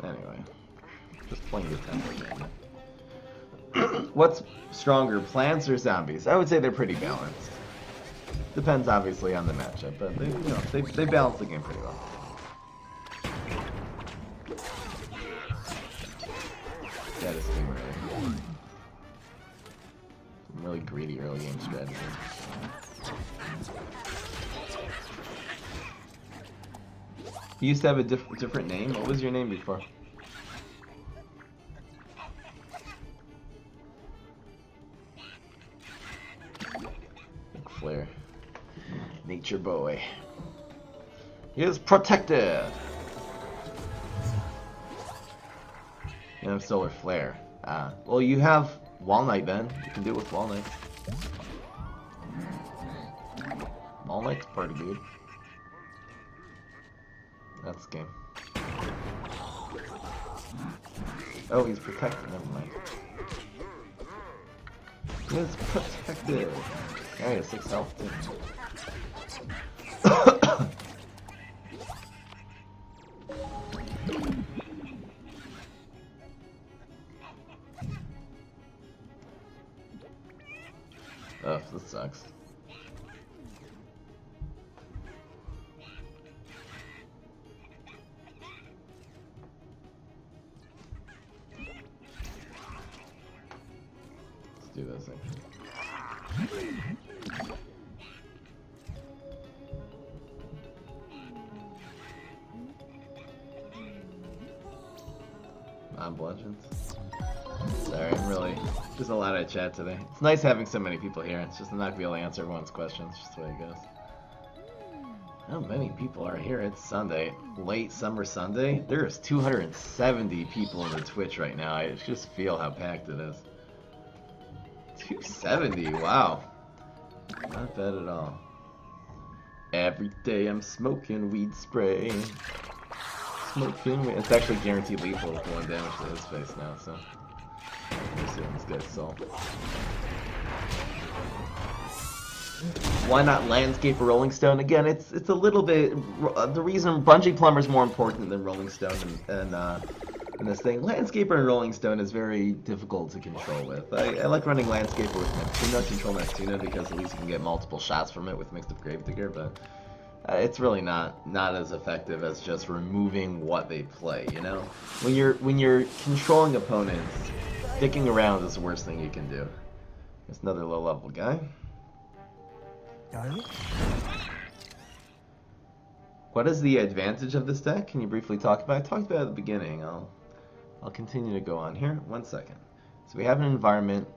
Anyway, just playing your time. What's stronger, plants or zombies? I would say they're pretty balanced. Depends obviously on the matchup, but they balance the game pretty well. That is team ready. Some really greedy early game strategy. You used to have a different name? What was your name before? Ric Flair. Nature boy. He is protected. You have Solar Flare. Well, you have Walnut then. You can do it with Walnut. Walnut's pretty good. That's the game. Oh, he's protected. Never mind. He is protected. Yeah, he has 6 health too. Oh, this sucks. do this actually. Bludgeons. Sorry, I'm really just a lot of chat today. It's nice having so many people here. It's just I'm not gonna be able to answer everyone's questions. Just the way it goes. How many people are here? It's Sunday, late summer Sunday. There's 270 people in the Twitch right now. I just feel how packed it is. 270, wow. Not bad at all. Every day I'm smoking weed spray. Smoking weed. It's actually guaranteed lethal with 1 damage to his face now, so. Let's see what this guy's soul. Why not Landscape or Rolling Stone? Again, it's a little bit. The reason Bungee Plumber is more important than Rolling Stone and this thing. Landscaper and Rolling Stone is very difficult to control with. I like running Landscaper with Neptuna, control Neptuna, because at least you can get multiple shots from it with Mixed Up Gravedigger, but it's really not as effective as just removing what they play, you know? When you're controlling opponents, sticking around is the worst thing you can do. There's another low level guy. What is the advantage of this deck? Can you briefly talk about it? I talked about it at the beginning. I'll continue to go on here. 1 second. So we have an environment.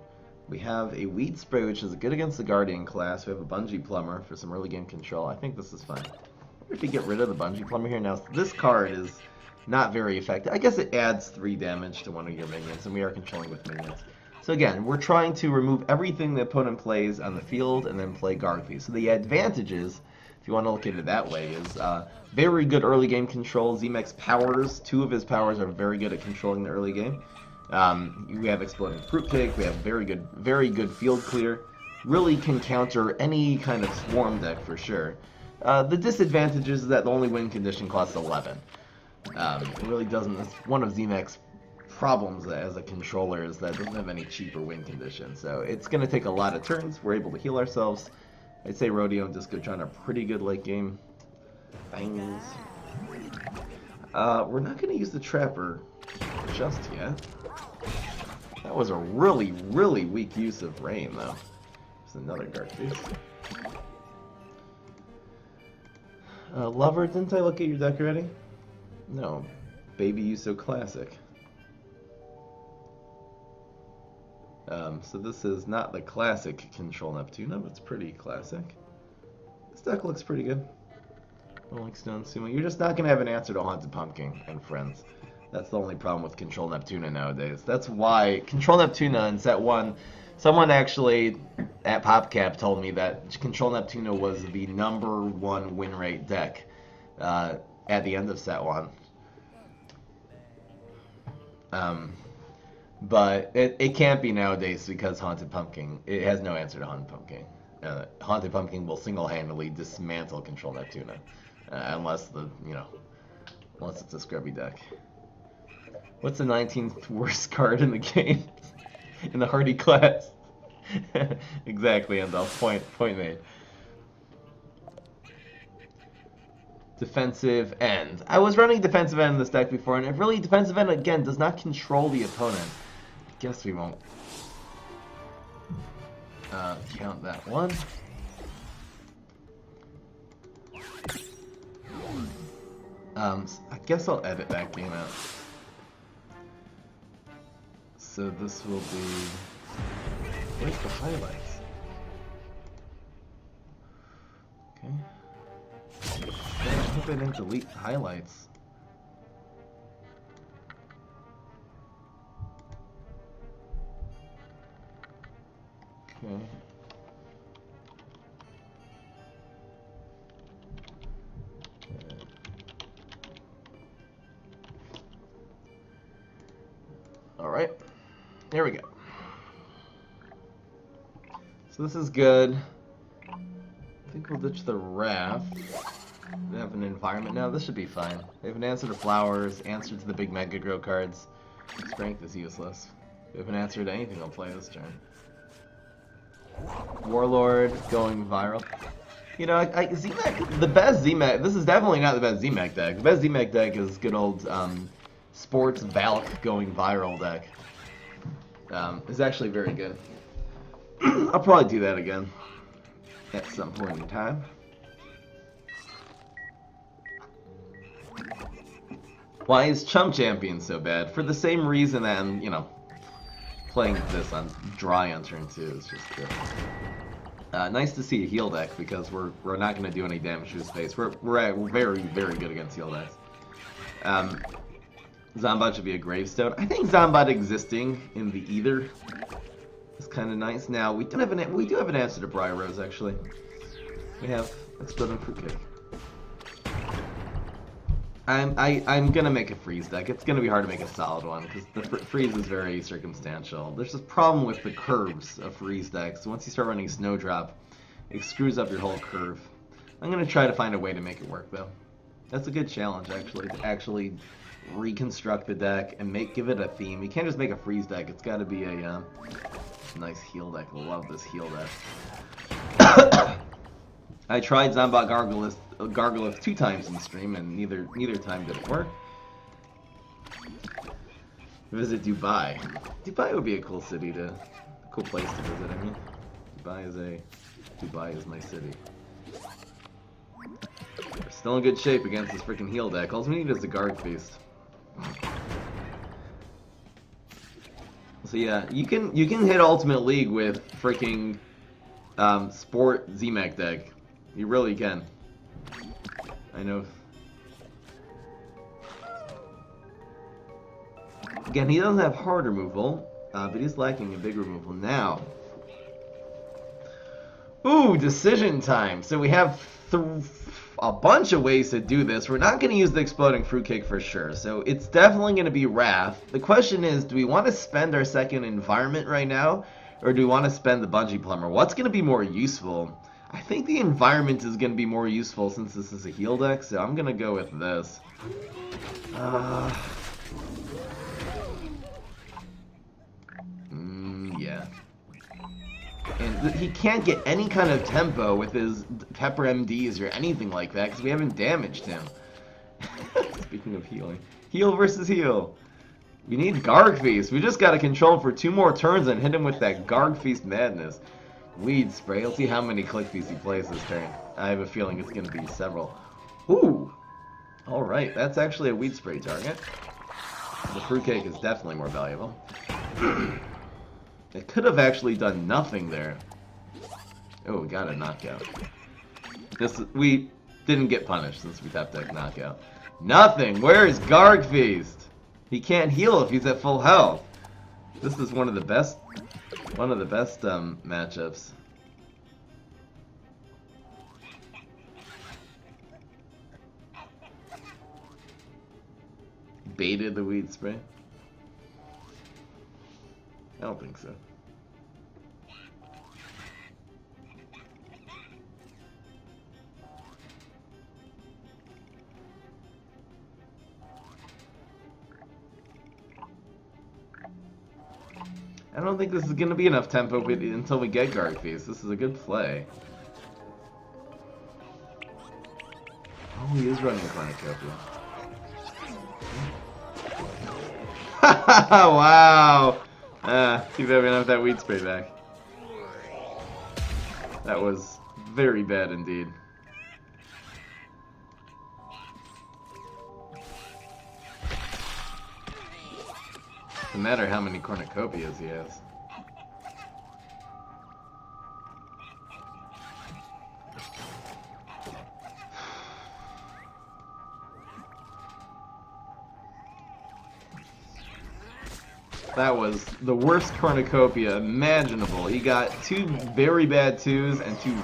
We have a Weed Spray, which is good against the Guardian class. We have a Bungee Plumber for some early game control. I think this is fine. If you get rid of the Bungee Plumber here. Now, this card is not very effective. I guess it adds 3 damage to one of your minions, and we are controlling with minions. So again, we're trying to remove everything the opponent plays on the field and then play guard piece. So the advantages, if you want to look at it that way, is very good early game control. Z-Mech's powers, 2 of his powers are very good at controlling the early game. We have Exploding Fruitcake, we have very good field clear. Really can counter any kind of swarm deck for sure. The disadvantages is that the only win condition costs 11. It really doesn't, it's one of Z-Mech's problems as a controller is that it doesn't have any cheaper win conditions. So it's going to take a lot of turns. We're able to heal ourselves. I'd say Rodeo and Disco trying a pretty good late game things. We're not going to use the Trapper just yet. That was a really, really weak use of Rain, though. There's another guard piece. Lover, didn't I look at your deck already? No. Baby You So Classic. So this is not the classic Control Neptuna, but it's pretty classic. This deck looks pretty good. Rolling Stone Sumo. You're just not going to have an answer to Haunted Pumpkin and Friends. That's the only problem with Control Neptuna nowadays. That's why Control Neptuna in set 1, someone actually at PopCap told me that Control Neptuna was the #1 win rate deck at the end of set 1. But it can't be nowadays because Haunted Pumpkin, it has no answer to Haunted Pumpkin. Haunted Pumpkin will single-handedly dismantle Control Neptuna, unless it's a scrubby deck. What's the 19th worst card in the game? In the Hardy class? Exactly, Andal. Point made. Defensive End. I was running Defensive End in this deck before, and it really, Defensive End, again, does not control the opponent. I guess we won't count that one. I guess I'll edit that game out. So this will be... Where's the highlights? Okay. I hope I didn't delete highlights. Okay. Alright, there we go. So this is good. I think we'll ditch the Raft. We have an environment now. This should be fine. We have an answer to Flowers, answer to the big Mega Grow cards. Strength is useless. We have an answer to anything I'll play this turn. Warlord going viral. You know, Z-Mech, the best Z-Mech, this is definitely not the best Z-Mech deck. The best Z-Mech deck is good old Sports Valk going viral deck. It's actually very good. I'll probably do that again at some point in time. Why is Chump Champion so bad? For the same reason that I'm, you know, playing this on dry on turn 2 is just good. Nice to see a heal deck because we're not going to do any damage to his face. We're very, very good against heal decks. Zombot should be a gravestone. I think Zombot existing in the Ether is kind of nice. Now we do have an answer to Briar Rose actually. We have Exploding Fruitcake. I'm gonna make a freeze deck. It's gonna be hard to make a solid one because the freeze is very circumstantial. There's this problem with the curves of freeze decks. Once you start running Snowdrop, it screws up your whole curve. I'm gonna try to find a way to make it work though. That's a good challenge actually, to actually reconstruct the deck and give it a theme. You can't just make a freeze deck. It's got to be a nice heal deck. I love this heal deck. I tried Zombot Gargolith 2 times in stream, and neither time did it work. Visit Dubai. Dubai would be a cool place to visit. I mean, Dubai is my city. We're still in good shape against this freaking heal deck. All we need is a Guard Feast. So yeah, you can hit Ultimate League with freaking Sport Z-Mech deck. You really can. I know. Again, he doesn't have hard removal, but he's lacking a big removal now. Ooh, decision time. So we have a bunch of ways to do this. We're not going to use the Exploding Fruitcake for sure, so it's definitely going to be Wrath. The question is, do we want to spend our second environment right now, or do we want to spend the Bungee Plumber? What's going to be more useful? I think the environment is going to be more useful since this is a heal deck, so I'm going to go with this. Yeah. And he can't get any kind of tempo with his Pepper MDs or anything like that because we haven't damaged him. Speaking of healing. Heal versus heal. We need Garg Feast. We just got to control him for 2 more turns and hit him with that Garg Feast madness. Weed Spray. Let's see how many Click Feasts he plays this turn. I have a feeling it's going to be several. Ooh! Alright, that's actually a Weed Spray target. The Fruitcake is definitely more valuable. It could have actually done nothing there. Oh, we got a knockout. We didn't get punished since we tapped that knockout. Nothing! Where is Garg Feast? He can't heal if he's at full health. This is one of the best matchups. Baited the Weed Spray? I don't think so. I don't think this is going to be enough tempo until we get Guard Feast. This is a good play. Oh, he is running a Cornucopia. Wow! Too bad we don't have that Weed Spray back. That was very bad indeed. No matter how many cornucopias he has. That was the worst cornucopia imaginable. He got 2 very bad 2s and 2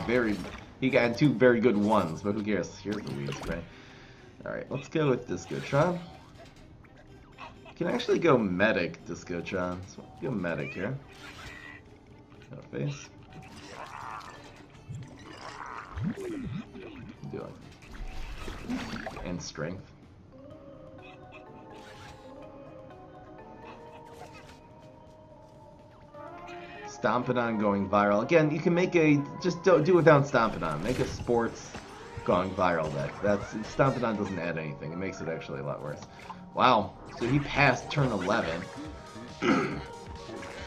very good 1s, but who cares? Here's the Weed Spray. Alright, let's go with Discotron. You can actually go Medic Discotron. So go Medic here. No face. Do it. And Strength. Stompidon going viral. Again, you can make just do it without Stompidon. Make a sports going viral deck. Stompidon doesn't add anything. It makes it actually a lot worse. Wow. So he passed turn 11.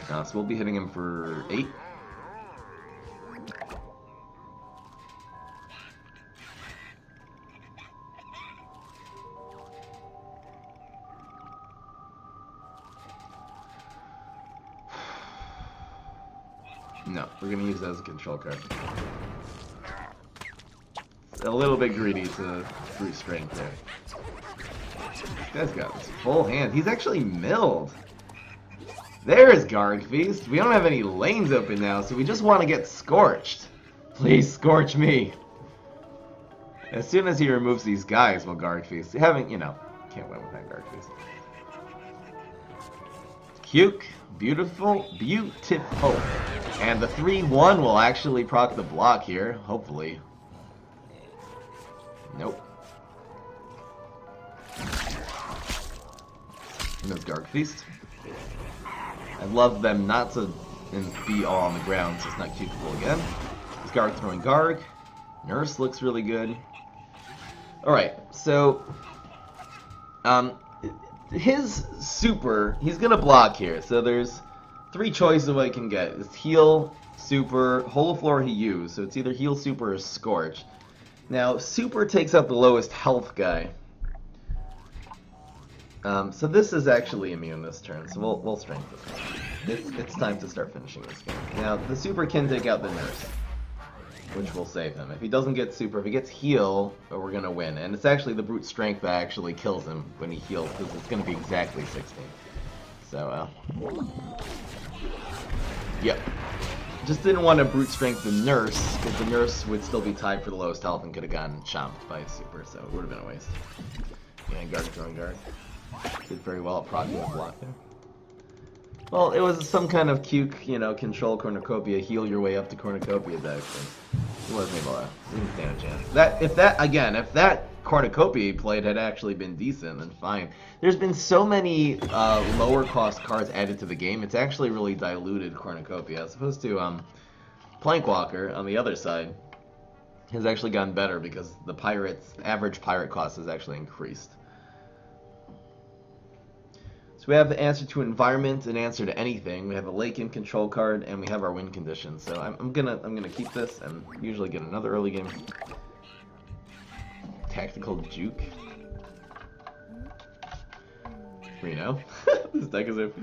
So we'll be hitting him for 8. No, we're gonna use that as a control card. It's a little bit greedy to brute strength there. This guy's got his full hand. He's actually milled. There's Garg Feast. We don't have any lanes open now, so we just want to get scorched. Please scorch me. As soon as he removes these guys, we'll Garg Feast. Having, you know, can't win with that Garg Feast. Cute, beautiful, beautiful. And the 3-1 will actually proc the block here, hopefully. Nope. And there's Garg Feast. I love them not to be all on the ground, so it's not cuticle again. This Garg throwing Garg. Nurse looks really good. Alright, so his super, he's gonna block here. So there's 3 choices of what he can get. It's heal, super, Holo Floor he used, so it's either heal, super, or scorch. Now, super takes out the lowest health guy. So this is actually immune this turn, so we'll strength this one. It's time to start finishing this game. Now, the super can take out the nurse, which will save him. If he doesn't get super, if he gets heal, we're going to win. And it's actually the brute strength that actually kills him when he heals, because it's going to be exactly 16. So, yep. Just didn't want to brute strength the nurse, because the nurse would still be tied for the lowest health and could have gotten chomped by a super, so it would have been a waste. And Guard throwing Guard. Did very well at proccing the block there. Well, it was some kind of cute, you know, control cornucopia, heal your way up to cornucopia deck. It wasn't able to, didn't stand a chance. If that cornucopia played had actually been decent, then fine. There's been so many lower cost cards added to the game, it's actually really diluted cornucopia, as opposed to Plankwalker on the other side has actually gotten better because the average pirate cost has actually increased. So we have the answer to environment and answer to anything. We have a lake in control card, and we have our win conditions. So I'm gonna keep this and usually get another early game. Tactical juke. Reno. This deck is OP.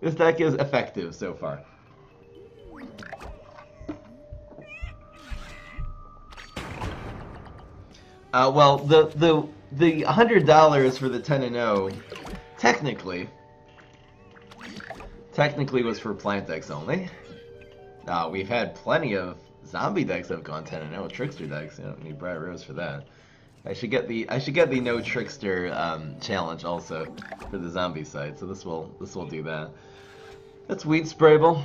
This deck is effective so far. Well, the $100 for the 10-0, technically was for plant decks only. We've had plenty of zombie decks that have gone 10-0, trickster decks. You don't need Bright Rose for that. I should get the no trickster challenge also for the zombie side. So this will do that. That's Weed Sprayable.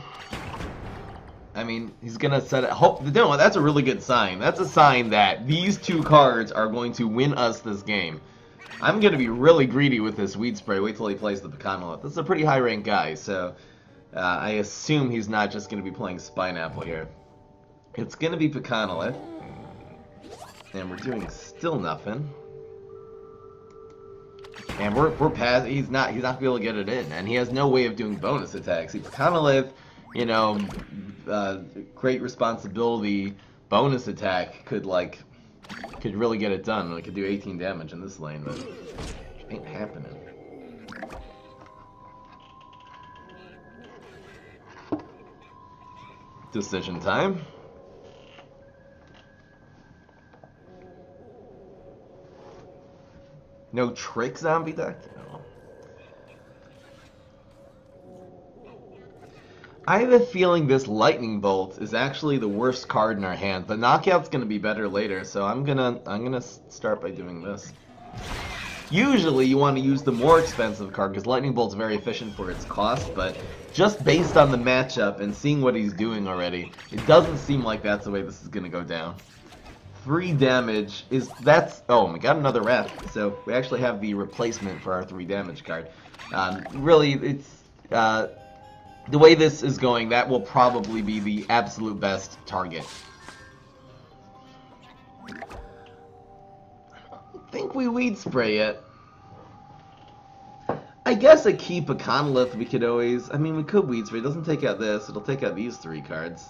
I mean, he's gonna set it. No, that's a really good sign. That's a sign that these 2 cards are going to win us this game. I'm gonna be really greedy with this Weed Spray. Wait till he plays the Pecanolith. This is a pretty high rank guy, so I assume he's not just gonna be playing Spineapple here. It's gonna be Pecanolith, and we're doing still nothing. And we're past. He's not gonna be able to get it in, and he has no way of doing bonus attacks. See, Pecanolith, you know, great responsibility bonus attack could really get it done. It could do 18 damage in this lane, but it ain't happening. Decision time. No trick zombie deck? No. I have a feeling this Lightning Bolt is actually the worst card in our hand, but Knockout's gonna be better later, so I'm gonna start by doing this. Usually you want to use the more expensive card because Lightning Bolt's very efficient for its cost, but just based on the matchup and seeing what he's doing already, it doesn't seem like that's the way this is gonna go down. 3 damage oh, we got another ref, so we actually have the replacement for our 3 damage card. Really, it's the way this is going, that will probably be the absolute best target. I don't think we Weed Spray it. I guess a key Pecanolith we could always, we could Weed Spray. It doesn't take out this, it'll take out these 3 cards.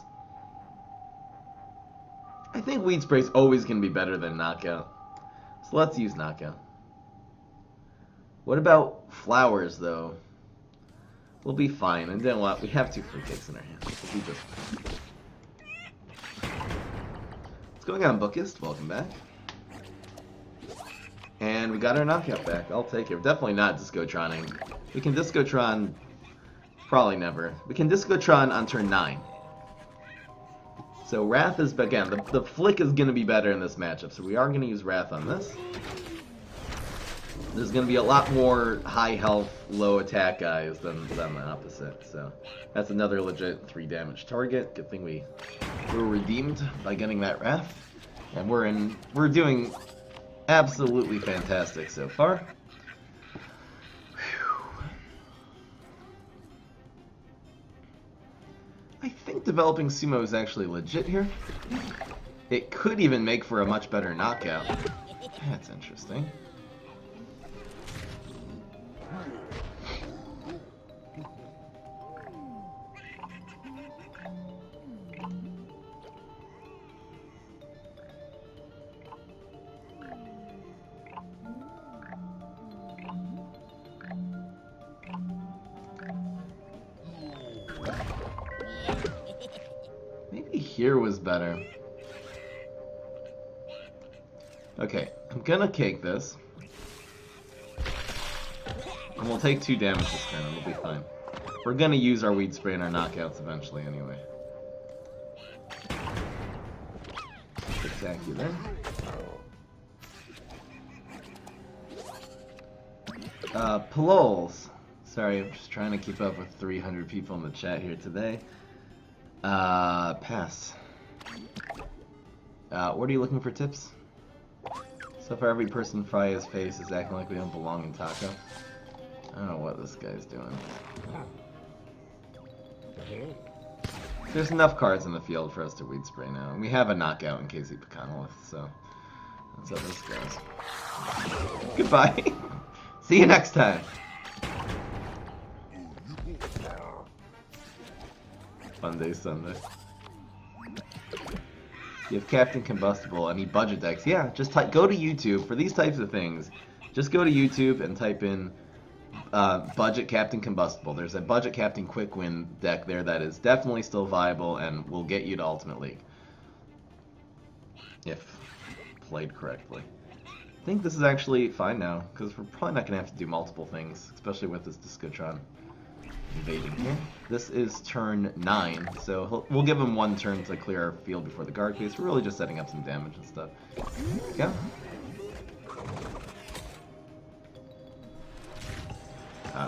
I think Weed Spray is always going to be better than Knockout. So let's use Knockout. What about Flowers, though? We'll be fine. And then what? We have 2 free kicks in our hands. We'll be just fine. going on, Bookist? Welcome back. And we got our knockout back. I'll take it. Definitely not Discotroning. We can Discotron... Probably never. We can Discotron on turn 9. So Wrath is... Again, the Flick is going to be better in this matchup. So we are going to use Wrath on this. There's going to be a lot more high health, low attack guys than the opposite. So that's another legit 3 damage target. Good thing we were redeemed by getting that Wrath. And we're doing absolutely fantastic so far. Whew. I think developing Sumo is actually legit here. It could even make for a much better knockout. That's interesting. Here was better. Okay, I'm gonna cake this. And we'll take 2 damage this turn and we'll be fine. We're gonna use our Weed Spray and our knockouts eventually anyway. Spectacular. Plols. Sorry, I'm just trying to keep up with 300 people in the chat here today. Pass. What are you looking for tips? So far every person Freya's face is acting like we don't belong in Taco. I don't know what this guy's doing. There's enough cards in the field for us to Weed Spray now. And we have a knockout in case he Pecanolith, so that's how this goes. Goodbye! See you next time! Monday, Sunday. You have Captain Combustible, any budget decks? Yeah, just go to YouTube for these types of things. Just go to YouTube and type in budget Captain Combustible. There's a budget Captain Quick Win deck there that is definitely still viable and will get you to Ultimate League. If played correctly. I think this is actually fine now, because we're probably not going to have to do multiple things, especially with this Discotron invading here. This is turn 9, so we'll give him 1 turn to clear our field before the guard case. We're really just setting up some damage and stuff. There we go.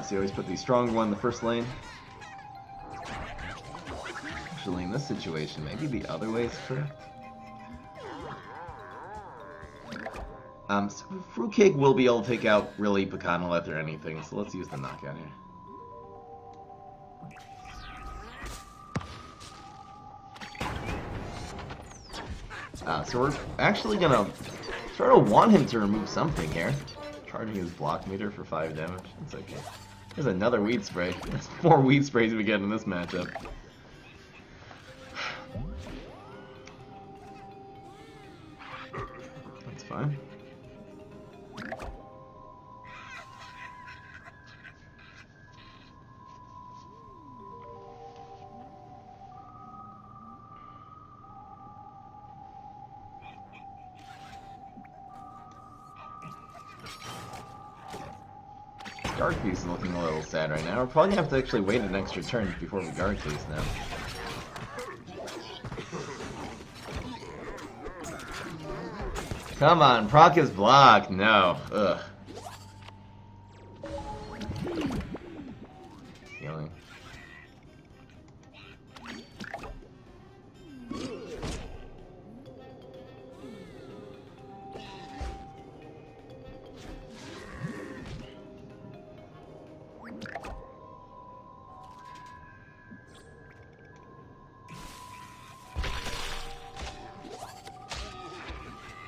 So you always put the strong one in the first lane. Actually, in this situation, maybe the other way is correct. So Fruitcake will be able to take out really Pecanolith or anything, so let's use the knockout here. So we're actually gonna sort of want him to remove something here. Charging his block meter for 5 damage. That's okay. There's another Weed Spray. There's 4 Weed Sprays we get in this matchup. That's fine. Guard Case is looking a little sad right now. We're probably gonna have to actually wait an extra turn before we Guard Case now. Come on, proc his block. No. Ugh. Healing.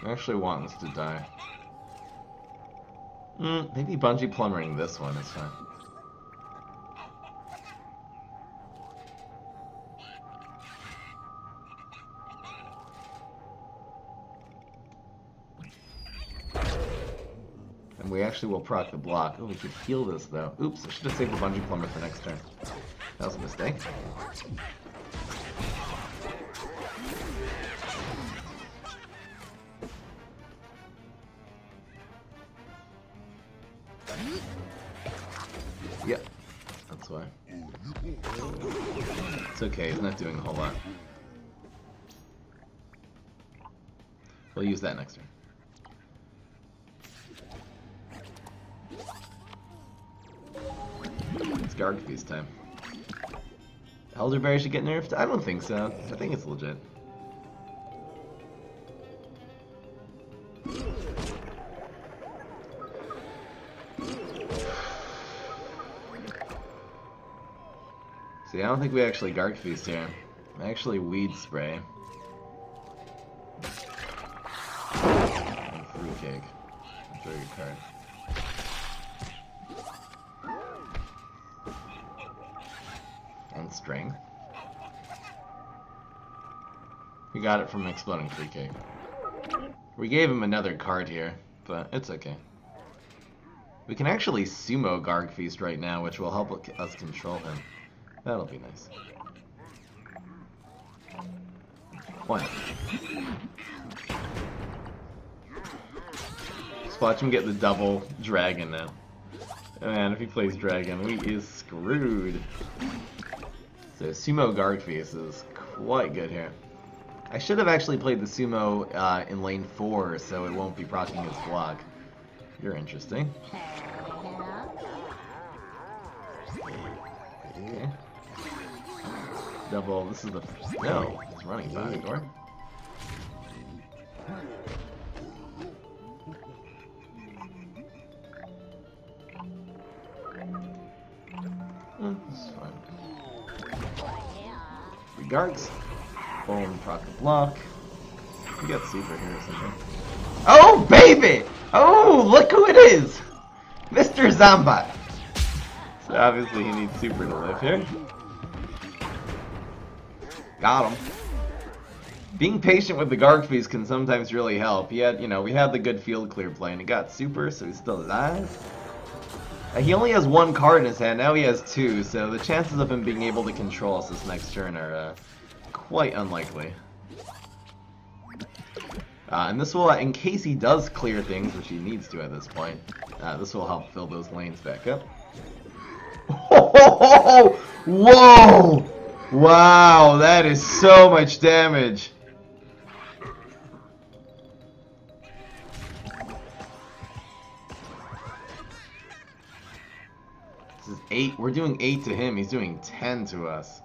I actually want this to die. Maybe Bungee Plumbering this one is fine. And we actually will proc the block. Oh, we could heal this though. Oops, I should have saved the Bungee Plumber for next turn. That was a mistake. Yep, that's why. It's okay, he's not doing a whole lot. We'll use that next turn. It's Garg Feast time. Elderberry should get nerfed? I don't think so. I think it's legit. See, I don't think we actually Garg Feast here. Actually Weed Spray. And Fruitcake. That's a very good card. And Strength. We got it from Exploding Fruitcake. We gave him another card here, but it's okay. We can actually sumo Garg Feast right now, which will help us control him. That'll be nice. One. Just watch him get the double dragon now. Man, if he plays dragon, he is screwed. So sumo Garg Feast is quite good here. I should have actually played the sumo in lane 4, so it won't be proccing his block. You're interesting. Okay. Double, this is the... No, it's running back door. This is fine. Three Gargs. Boom, proc the block. We got super here or something. Oh, baby! Oh, look who it is! Mr. Zombat! So obviously he needs super to live here. Got him. Being patient with the Garg Feast can sometimes really help. He had, we had the good field clear play and he got super, so he's still alive. He only has one card in his hand, now he has two, so the chances of him being able to control us this next turn are quite unlikely. And this will, in case he does clear things, which he needs to at this point, this will help fill those lanes back up. Oh, whoa! Wow, that is so much damage. This is 8. We're doing 8 to him. He's doing 10 to us.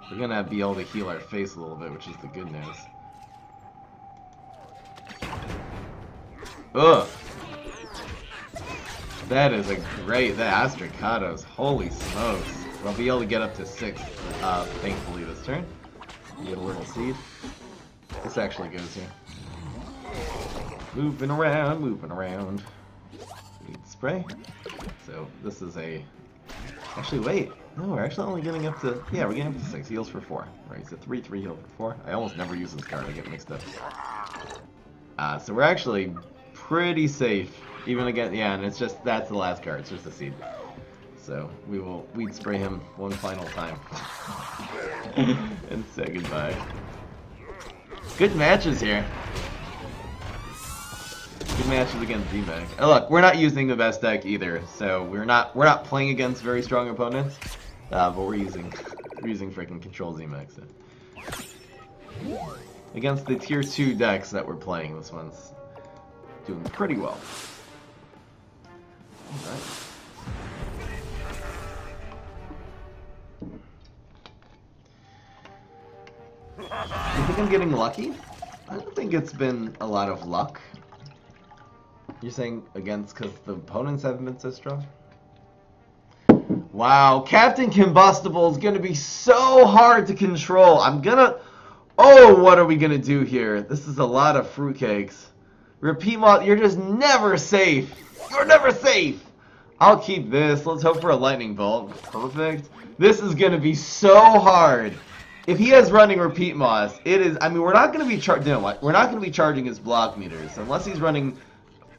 We're gonna be able to heal our face a little bit, which is the good news. Ugh. That is a great... That Astracados. Holy smokes. We'll be able to get up to 6, thankfully, this turn. Get a little seed. This actually goes here. Moving around, moving around. Need spray. So, this is a... Actually, wait. No, we're actually only getting up to... Yeah, we're getting up to 6. Heals for 4. Right, so 3, 3, heal for 4. I almost never use this card. I get mixed up. So we're actually pretty safe. Even again, yeah, and it's just... That's the last card. It's just a seed. So we will weed spray him one final time and say goodbye. Good matches here. Good matches against Z-Mech. Oh, look, we're not using the best deck either, so we're not playing against very strong opponents, but we're using freaking Control Z-Mech. So. Against the tier 2 decks that we're playing, this one's doing pretty well. All right. You think I'm getting lucky? I don't think it's been a lot of luck. You're saying against because the opponents haven't been so strong? Wow, Captain Combustible is going to be so hard to control. Oh, what are we going to do here? This is a lot of fruitcakes. Repeat mod, you're just never safe. You're never safe. I'll keep this. Let's hope for a lightning bolt. Perfect. This is going to be so hard. If he has running repeat moss, it is. I mean, we're not going to be we're not going to be charging his block meters unless he's running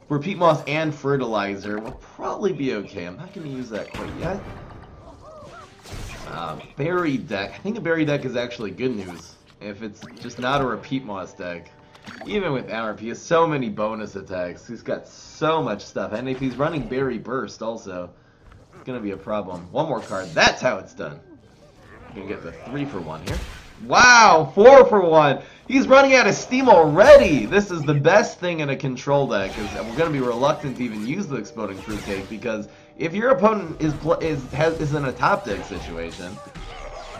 repeat moss and fertilizer. We'll probably be okay. I'm not going to use that quite yet. Berry deck. I think a berry deck is actually good news if it's just not a repeat moss deck. Even with Amorp, he has so many bonus attacks. He's got so much stuff. And if he's running Berry Burst also, it's going to be a problem. One more card. That's how it's done. You're going to get the 3 for 1 here. Wow, 4 for 1. He's running out of steam already. This is the best thing in a control deck. Because we're going to be reluctant to even use the Exploding Fruitcake. Because if your opponent is in a top deck situation,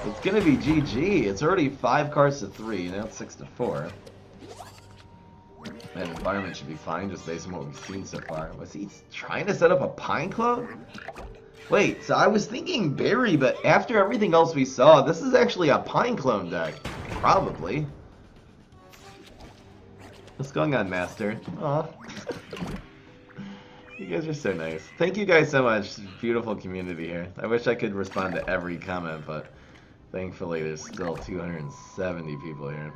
it's going to be GG. It's already 5 cards to 3. Now it's 6 to 4. That environment should be fine just based on what we've seen so far. Was he trying to set up a Pine Clone? Wait, so I was thinking Berry, but after everything else we saw, this is actually a Pine Clone deck. Probably. What's going on, Master? Aw. You guys are so nice. Thank you guys so much. Beautiful community here. I wish I could respond to every comment, but thankfully there's still 270 people here.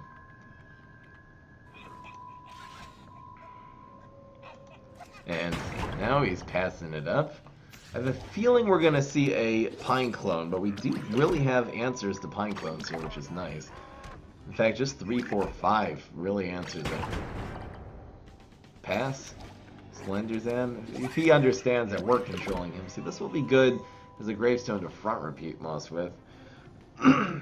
And now he's passing it up. I have a feeling we're going to see a Pine Clone, but we do really have answers to Pine Clones here, which is nice. In fact, just 3, 4, 5 really answers it. Pass. Slenderzan. If he understands that we're controlling him. See, this will be good as a gravestone to front repeat Moss with. I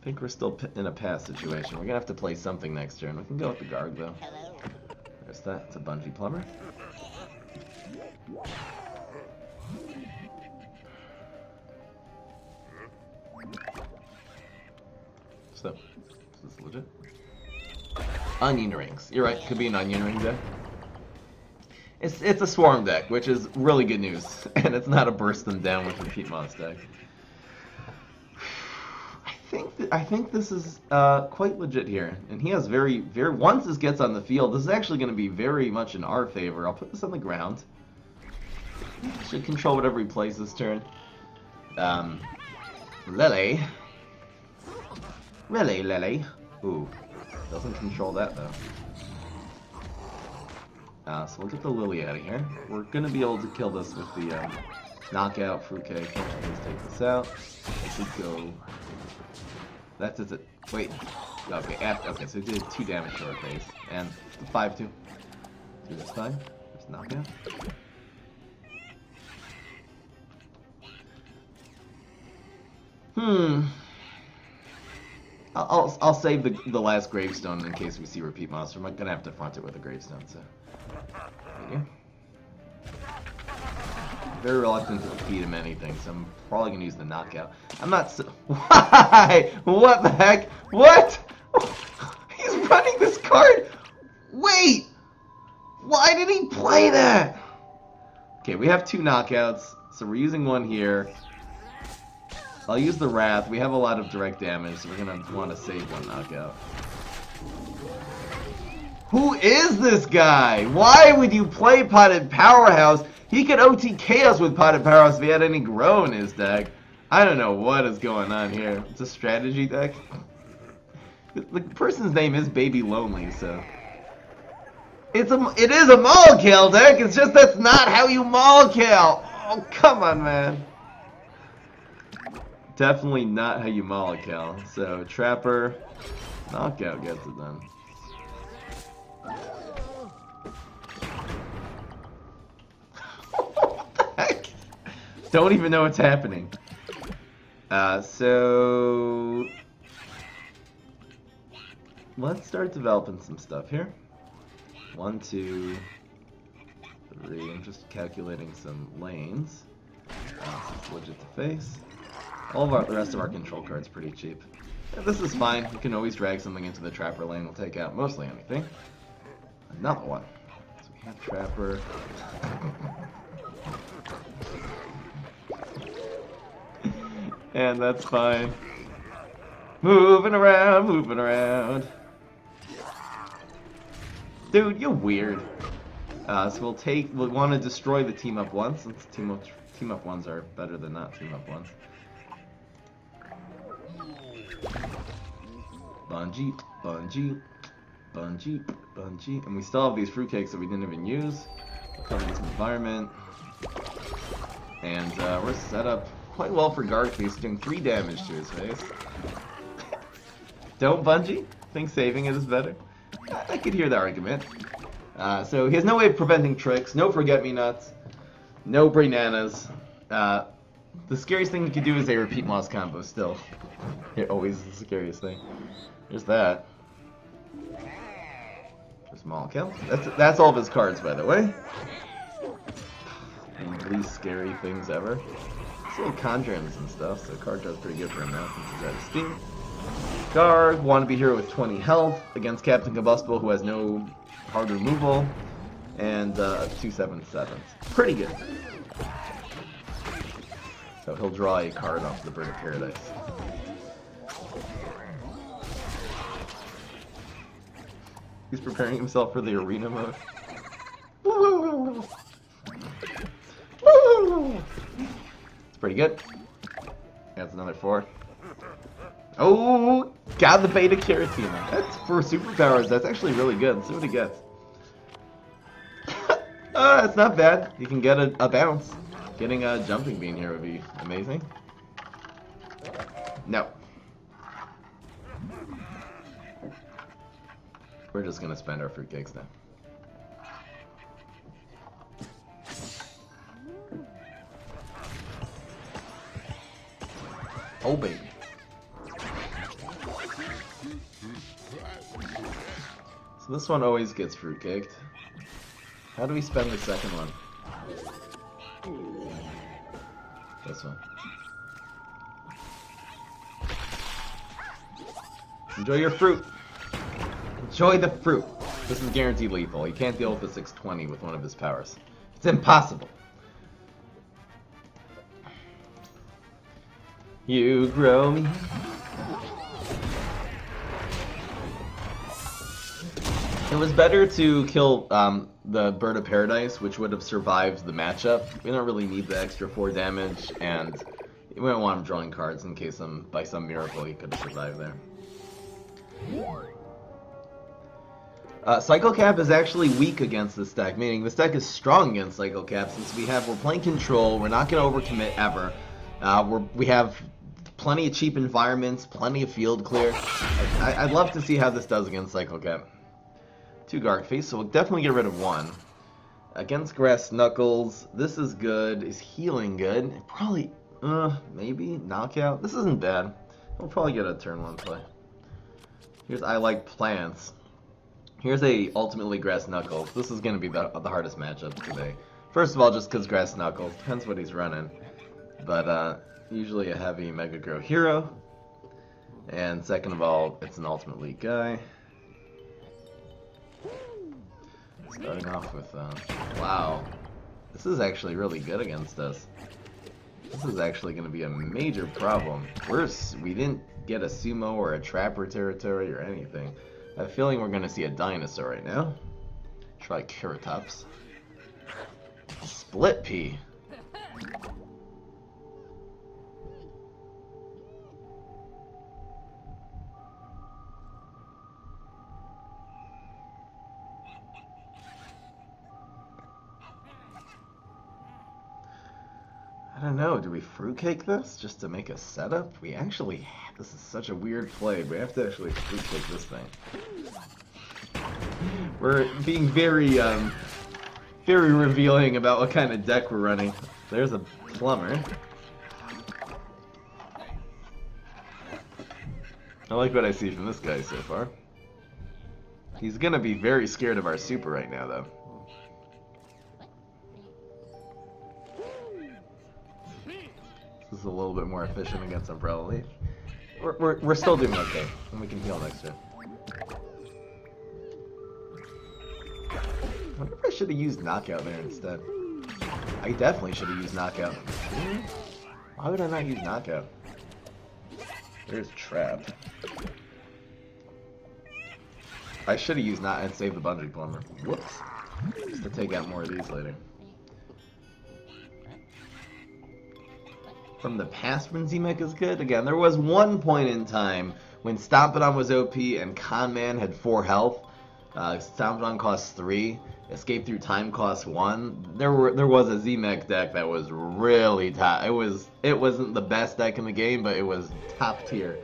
think we're still in a pass situation. We're going to have to play something next turn. We can go with the guard, though. There's that. It's a Bungee Plumber. So, is this legit? Onion rings. You're right, could be an onion ring deck. It's a swarm deck, which is really good news. And it's not a burst them down with repeat moss deck. I think this is quite legit here. And he has very once this gets on the field, this is actually going to be very much in our favor. I'll put this on the ground. Should control whatever he plays this turn. Lily. Really, Lily. Ooh. Doesn't control that, though. So we'll get the Lily out of here. We're going to be able to kill this with the knockout fruitcake. Let's take this out. It should go... That's it. Wait. Okay, okay, so it did 2 damage to our face. And 5-2. So that's fine. There's knockout. I'll save the last gravestone in case we see repeat monster. I'm gonna have to front it with a gravestone, so there you go. Very reluctant to feed him anything, so I'm probably gonna use the knockout. I'm not so why? What the heck? What? He's running this card. Wait! Why did he play that? Okay, we have 2 knockouts, so we're using one here. I'll use the Wrath. We have a lot of direct damage, so we're going to want to save 1 knockout. Who is this guy? Why would you play Potted Powerhouse? He could OTK us with Potted Powerhouse if he had any grow in his deck. I don't know what is going on here. It's a strategy deck. The person's name is Baby Lonely, so... It is a Maul Kill deck, it's just that's not how you Maul Kill! Oh, come on, man. Definitely not how you Mollical. So, Trapper, knockout gets it done. What the heck? Don't even know what's happening. So... Let's start developing some stuff here. 1, 2, 3. I'm just calculating some lanes. It's legit to face. All of the rest of our control cards pretty cheap. Yeah, this is fine. You can always drag something into the Trapper lane. We'll take out mostly anything. Another one. So we have Trapper. And that's fine. Moving around, moving around. Dude, you're weird. So we'll want to destroy the team up ones, since team up ones are better than not team up ones. Bungee, bungee, bungee, bungee. And we still have these fruitcakes that we didn't even use. We'll cover this environment. And we're set up quite well for Guard Feast, doing 3 damage to his face. Don't bungee? Think saving it is better? I could hear the argument. So he has no way of preventing tricks, no forget-me-nots, no bananas. The scariest thing he could do is a repeat mouse combo still. It always is the scariest thing. There's that. Small kill. That's all of his cards, by the way. The least scary things ever. Still Conjurings and stuff, so card draw's pretty good for him now since he's out of steam. Guard, wannabe hero with 20 health against Captain Combustible, who has no hard removal, and 2/7/7. Pretty good. So he'll draw a card off the Bird of Paradise. He's preparing himself for the arena mode. It's pretty good. That's another 4. Oh, got the beta carotene. That's for superpowers. That's actually really good. Let's see what he gets. It's not bad. You can get a bounce. Getting a jumping bean here would be amazing. No. We're just gonna spend our fruitcakes now. Oh baby. So this one always gets fruitcaked. How do we spend the second one? This one. Enjoy your fruit. Enjoy the fruit. This is guaranteed lethal. He can't deal with the 620 with one of his powers. It's impossible. You grow me. It was better to kill the Bird of Paradise, which would have survived the matchup. We don't really need the extra 4 damage, and we don't want him drawing cards in case by some miracle he could have survived there. Cycle Cap is actually weak against this deck, meaning this deck is strong against Cycle Cap since we're playing control, we're not going to overcommit ever. We have plenty of cheap environments, plenty of field clear. I'd love to see how this does against Cycle Cap. 2 Guard Face, so we'll definitely get rid of 1. Against Grass Knuckles, this is good. Is healing good? Probably, maybe knockout. This isn't bad. We'll probably get a turn 1 play. Here's I Like Plants. Here's a ultimately Grass Knuckles. This is going to be the hardest matchup today. First of all, just because Grass Knuckles. Depends what he's running. But usually a heavy Mega Grow hero. And second of all, it's an Ultimate League guy. Starting off with, wow. This is actually really good against us. This is actually going to be a major problem. We didn't get a Sumo or a Trapper territory or anything. I have a feeling we're going to see a Dinosaur right now. Try Keratops. Split Pea. I don't know, do we fruitcake this just to make a setup? This is such a weird play, we have to actually fruitcake this thing. We're being very revealing about what kind of deck we're running. There's a Plumber. I like what I see from this guy so far. He's gonna be very scared of our super right now, though. This is a little bit more efficient against Umbrella Leaf. We're still doing okay, and we can heal next turn. I wonder if I should have used Knockout there instead. I definitely should have used Knockout. Why would I not use Knockout? There's Trap. I should have used Knockout and saved the Bungee Plumber. Whoops. Just to take out more of these later. From the past when Z-Mech is good. Again, there was one point in time when Stompedon was OP and Conman had 4 health. Stompedon cost 3. Escape Through Time cost 1. There was a Z-Mech deck that was really top. It wasn't the best deck in the game, but it was top tier.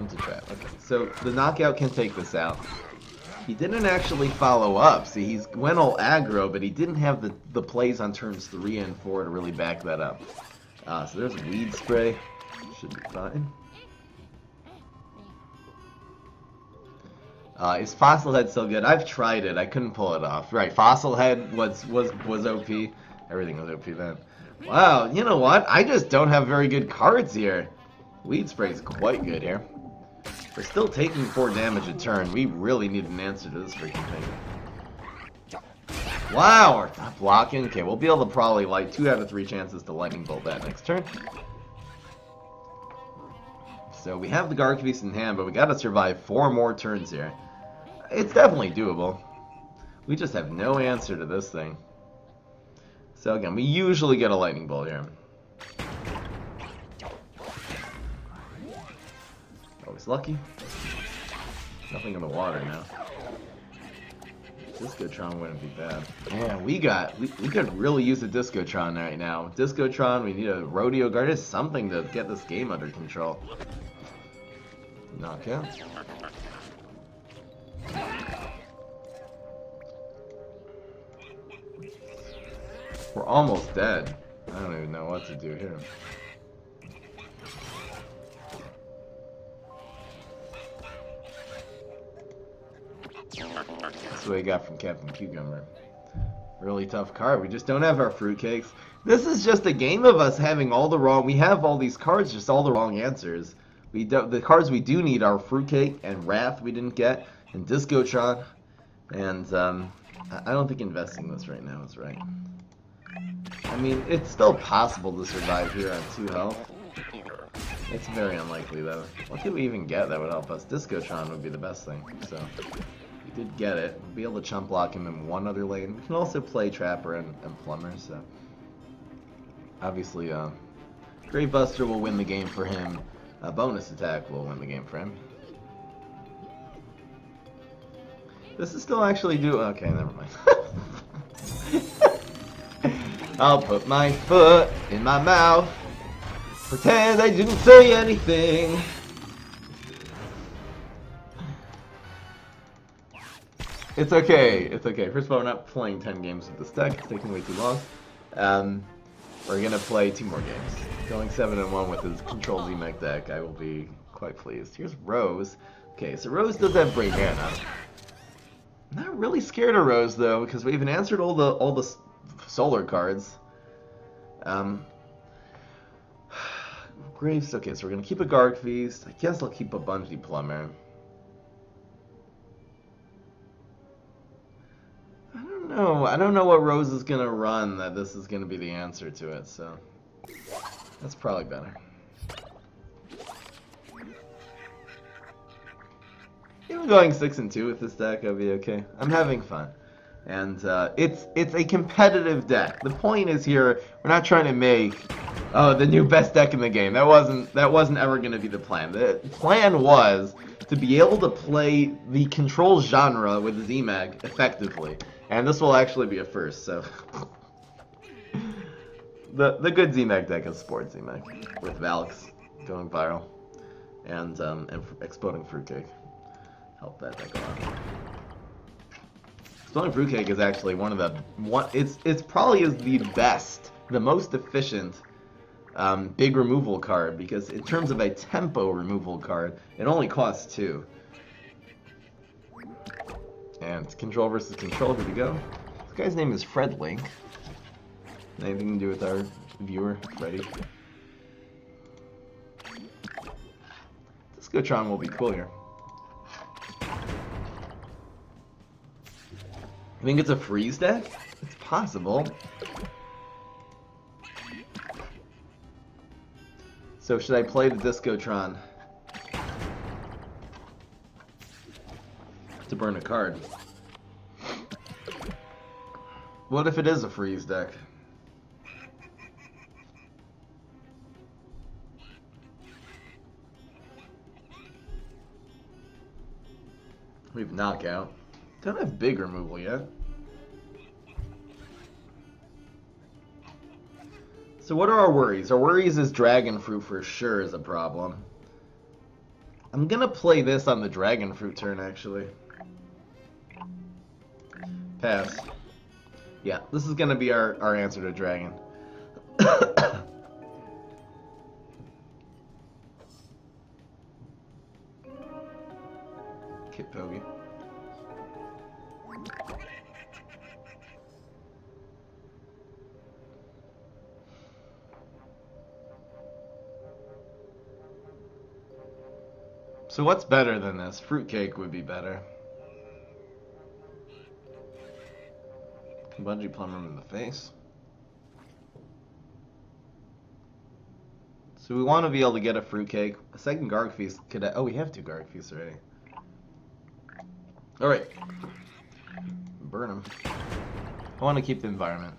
Into Trap. Okay. So the knockout can take this out. He didn't actually follow up. See, he's went all aggro, but he didn't have the plays on turns 3 and 4 to really back that up. So there's Weed Spray. Should be fine. Is Fossil Head still good? I've tried it. I couldn't pull it off. Right, Fossil Head was OP. Everything was OP then. Wow, you know what? I just don't have very good cards here. Weed Spray is quite good here. We're still taking 4 damage a turn. We really need an answer to this freaking thing. Wow, we're not blocking. Okay, we'll be able to probably light 2 out of 3 chances to Lightning Bolt that next turn. So we have the Garg Beast in hand, but we gotta survive 4 more turns here. It's definitely doable. We just have no answer to this thing. So again, we usually get a Lightning Bolt here. Always lucky. Nothing in the water now. Discotron wouldn't be bad. Yeah, we could really use a Discotron right now. Discotron, we need a Rodeo Guard, just something to get this game under control. Knockout. We're almost dead. I don't even know what to do here. That's what I got from Captain Cucumber. Really tough card. We just don't have our fruitcakes. This is just a game of us having all the wrong... We have all these cards, just all the wrong answers. The cards we do need are Fruitcake and Wrath we didn't get, and Discotron. And I don't think investing this right now is right. I mean, it's still possible to survive here on 2 health. It's very unlikely though. What could we even get that would help us? Discotron would be the best thing. So we did get it. We'll be able to chump block him in 1 other lane. We can also play Trapper and Plumber. So obviously, Grave Buster will win the game for him. Bonus Attack will win the game for him. This is still actually okay, never mind. I'll put my foot in my mouth. Pretend I didn't say anything. It's okay. It's okay. First of all, we're not playing 10 games with this deck. It's taking way too long. We're going to play 2 more games. Going 7-1 with his Control Z-Mech deck, I will be quite pleased. Here's Rose. Okay, so Rose does have Brave Mana. I'm not really scared of Rose, though, because we even answered all the solar cards. Graves, okay, so we're going to keep a Garg Feast. I guess I'll keep a Bungee Plumber. I don't know what Rose is going to run that this is going to be the answer to it, so that's probably better. Even going 6-2 with this deck, I'll be okay. I'm having fun. And it's a competitive deck. The point is here, we're not trying to make the new best deck in the game. That wasn't ever going to be the plan. The plan was to be able to play the control genre with Z-Mech effectively. And this will actually be a first, so the good Z-Mech deck is Sport Z-Mech with Valks going viral and Exploding Fruitcake. Help that deck along. Exploding Fruitcake is actually one of the it's probably is the best, the most efficient big removal card, because in terms of a tempo removal card, it only costs 2. And control versus control, here we go. This guy's name is Fred Link. Anything to do with our viewer, Freddy? Discotron will be cool here. I think it's a freeze deck? It's possible. So should I play the Discotron to burn a card? What if it is a freeze deck? We have Knockout. Don't have big removal yet. So what are our worries? Our worries is Dragon Fruit for sure is a problem. I'm gonna play this on the dragon fruit turn, actually. Pass. Yeah, this is gonna be our answer to dragon. Kit Pogie. So what's better than this? Fruitcake would be better. Bungee plumber in the face. So we want to be able to get a fruitcake. A second Garg Feast could... Oh, we have 2 Garg Feasts already. Alright. Burn them. I want to keep the environment.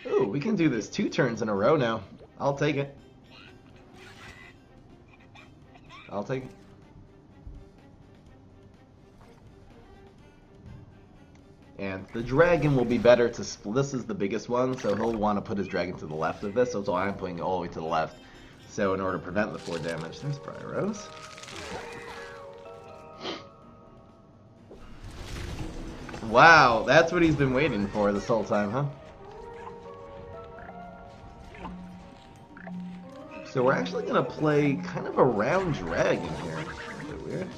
Ooh, we can do this 2 turns in a row now. I'll take it. I'll take it. And the dragon will be better to split. This is the biggest one, so he'll want to put his dragon to the left of this, so that's why I'm putting it all the way to the left. So in order to prevent the 4 damage, there's Rose. Wow, that's what he's been waiting for this whole time, huh? So we're actually going to play kind of a round dragon here. A bit weird.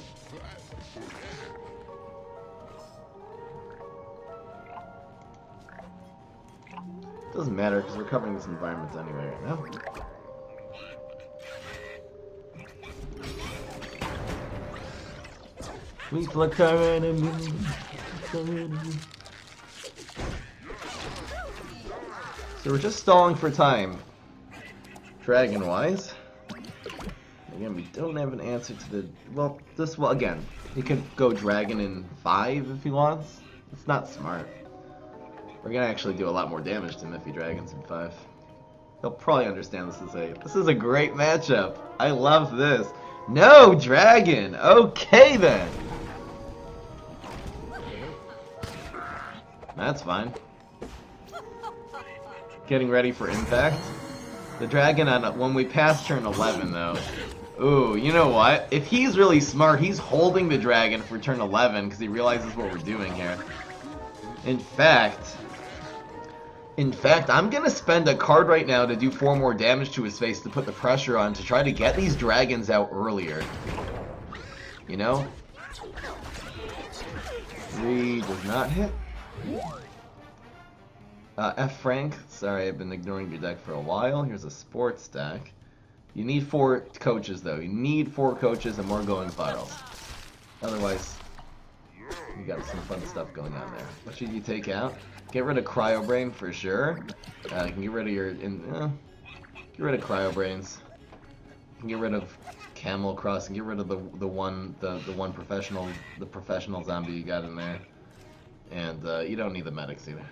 Doesn't matter because we're covering this environment anyway right now. We flicker enemy. So we're just stalling for time. Dragon-wise. Again, we don't have an answer to the... Well, this... Well, again, he could go dragon in 5 if he wants. It's not smart. We're gonna actually do a lot more damage to him if he dragons in 5. He'll probably understand this is a great matchup. I love this. No dragon! Okay then! That's fine. Getting ready for impact. The dragon on when we pass turn 11 though. Ooh, you know what? If he's really smart, he's holding the dragon for turn 11 because he realizes what we're doing here. In fact, I'm gonna spend a card right now to do 4 more damage to his face to put the pressure on to try to get these dragons out earlier. You know? 3 does not hit. F. Frank, sorry, I've been ignoring your deck for a while. Here's a sports deck. You need 4 coaches, though. You need 4 coaches and more going files. Otherwise, you got some fun stuff going on there. What should you take out? Get rid of Cryo Brain for sure. You can get rid of your... get rid of Cryo Brains. You can get rid of Camel Cross and get rid of the one professional zombie you got in there. And you don't need the medics either.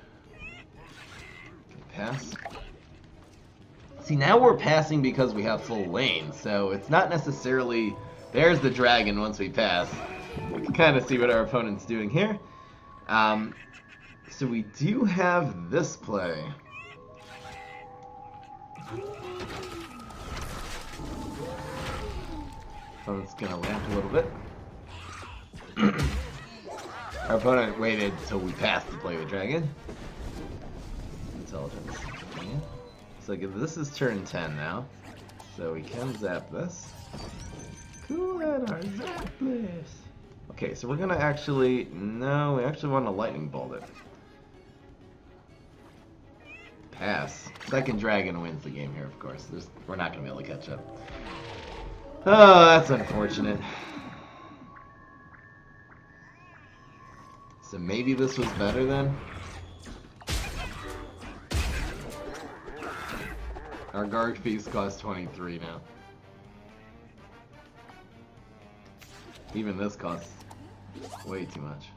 Pass. See, now we're passing because we have full lane, so it's not necessarily... There's the dragon once we pass. We can kind of see what our opponent's doing here. So we do have this play. Opponent's gonna ramp a little bit. Our opponent waited till we passed to play the dragon. Intelligence. Okay. So this is turn 10 now. So we can zap this. Cool at our zap this. Okay, so we're gonna actually... No, we actually want to lightning bolt it. Pass. Second dragon wins the game here, of course. We're not gonna be able to catch up. Oh, that's unfortunate. So maybe this was better then? Our guard fees cost 23 now. Even this costs way too much.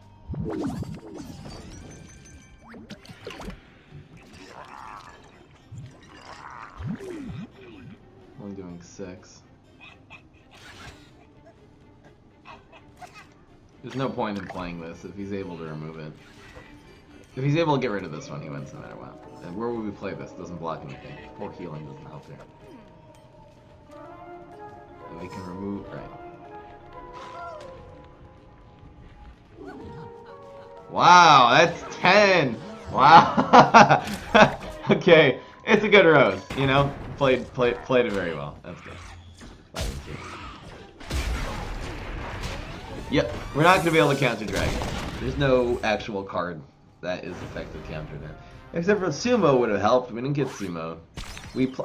Only doing 6. There's no point in playing this if he's able to remove it. If he's able to get rid of this one, he wins no matter what. And where would we play this? Doesn't block anything. 4 healing doesn't help here. we can remove, right. Wow, that's 10! Wow! Okay, it's a good rose, you know? Played it very well. That's good. Yep, we're not going to be able to counter Dragon. There's no actual card that is effective counter then. Except for Sumo would have helped. We didn't get Sumo.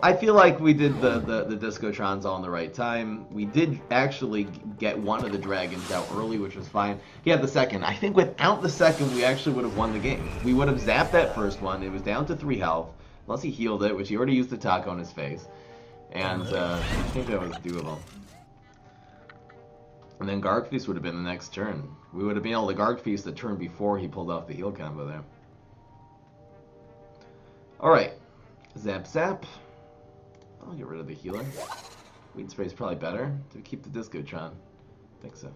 I feel like we did the Discotrons all in the right time. We did actually get one of the dragons out early, which was fine. He had the second. I think without the second, we actually would have won the game. We would have zapped that first one. It was down to 3 health. Unless he healed it, which he already used the taco on his face. And I think that was doable. And then Garg Feast would have been the next turn. We would have been able to Garg Feast the turn before he pulled off the heal combo there. Alright. Zap Zap. I'll get rid of the healer. Weed Spray is probably better to keep the Discotron. I think so.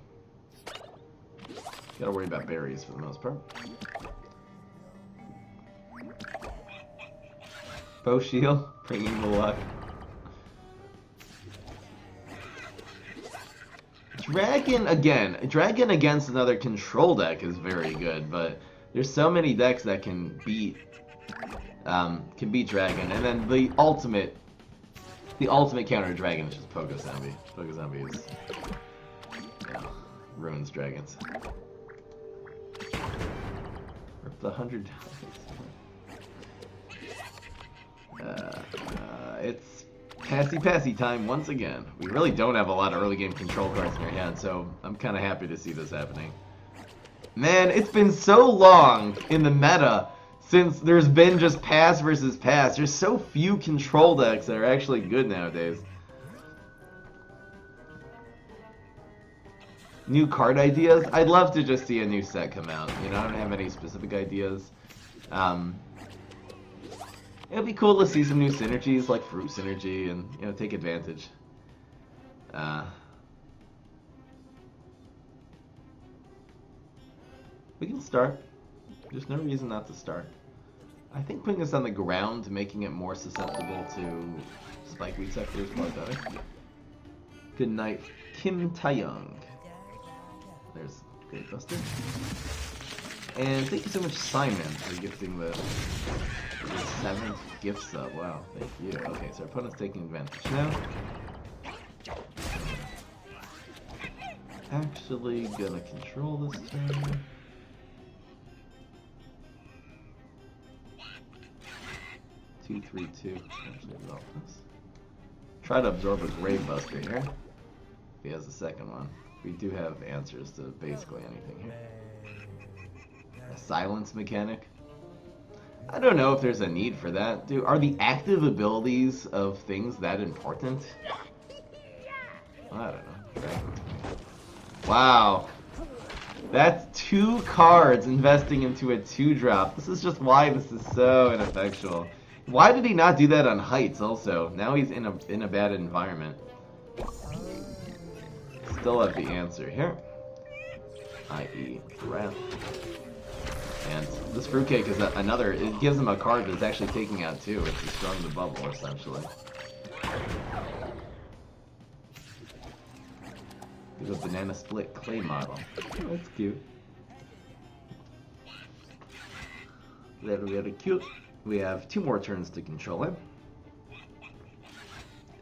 Gotta worry about berries for the most part. Bow Shield, bringing the luck. Dragon against another control deck is very good, but there's so many decks that can beat Dragon, and then the ultimate counter to Dragon is just Pogo Zombie. Pogo Zombie is, ruins dragons. Rip the $100. It's passy time once again. We really don't have a lot of early game control cards in our hand, so I'm kind of happy to see this happening. Man, it's been so long in the meta since there's been just pass versus pass. There's so few control decks that are actually good nowadays. New card ideas? I'd love to just see a new set come out. You know, I don't have any specific ideas. It'd be cool to see some new synergies like Fruit Synergy and, you know, take advantage. We can start. There's no reason not to start. I think putting this on the ground, making it more susceptible to Spikeweed Sector is probably better. Good night, Kim Taeyong. There's Great Buster. And thank you so much, Simon, for gifting the 7th gift sub. Wow, thank you. Okay, so our opponent's taking advantage now. Actually gonna control this turn. Two, 3, 2. Actually, resolve this. Try to absorb a Grave Buster here. If he has the second one. We do have answers to basically anything here. A silence mechanic. I don't know if there's a need for that. Dude, are the active abilities of things that important? I don't know. Right? Wow. That's 2 cards investing into a 2-drop. This is just why this is so ineffectual. Why did he not do that on Heights also? Now he's in a bad environment. Still have the answer here. i.e. Wrath. And this Fruitcake is another, it gives him a card that's actually taking out 2. It's destroying the bubble, essentially. There's a Banana Split Clay model. Oh, that's cute. Very cute. We have 2 more turns to control him.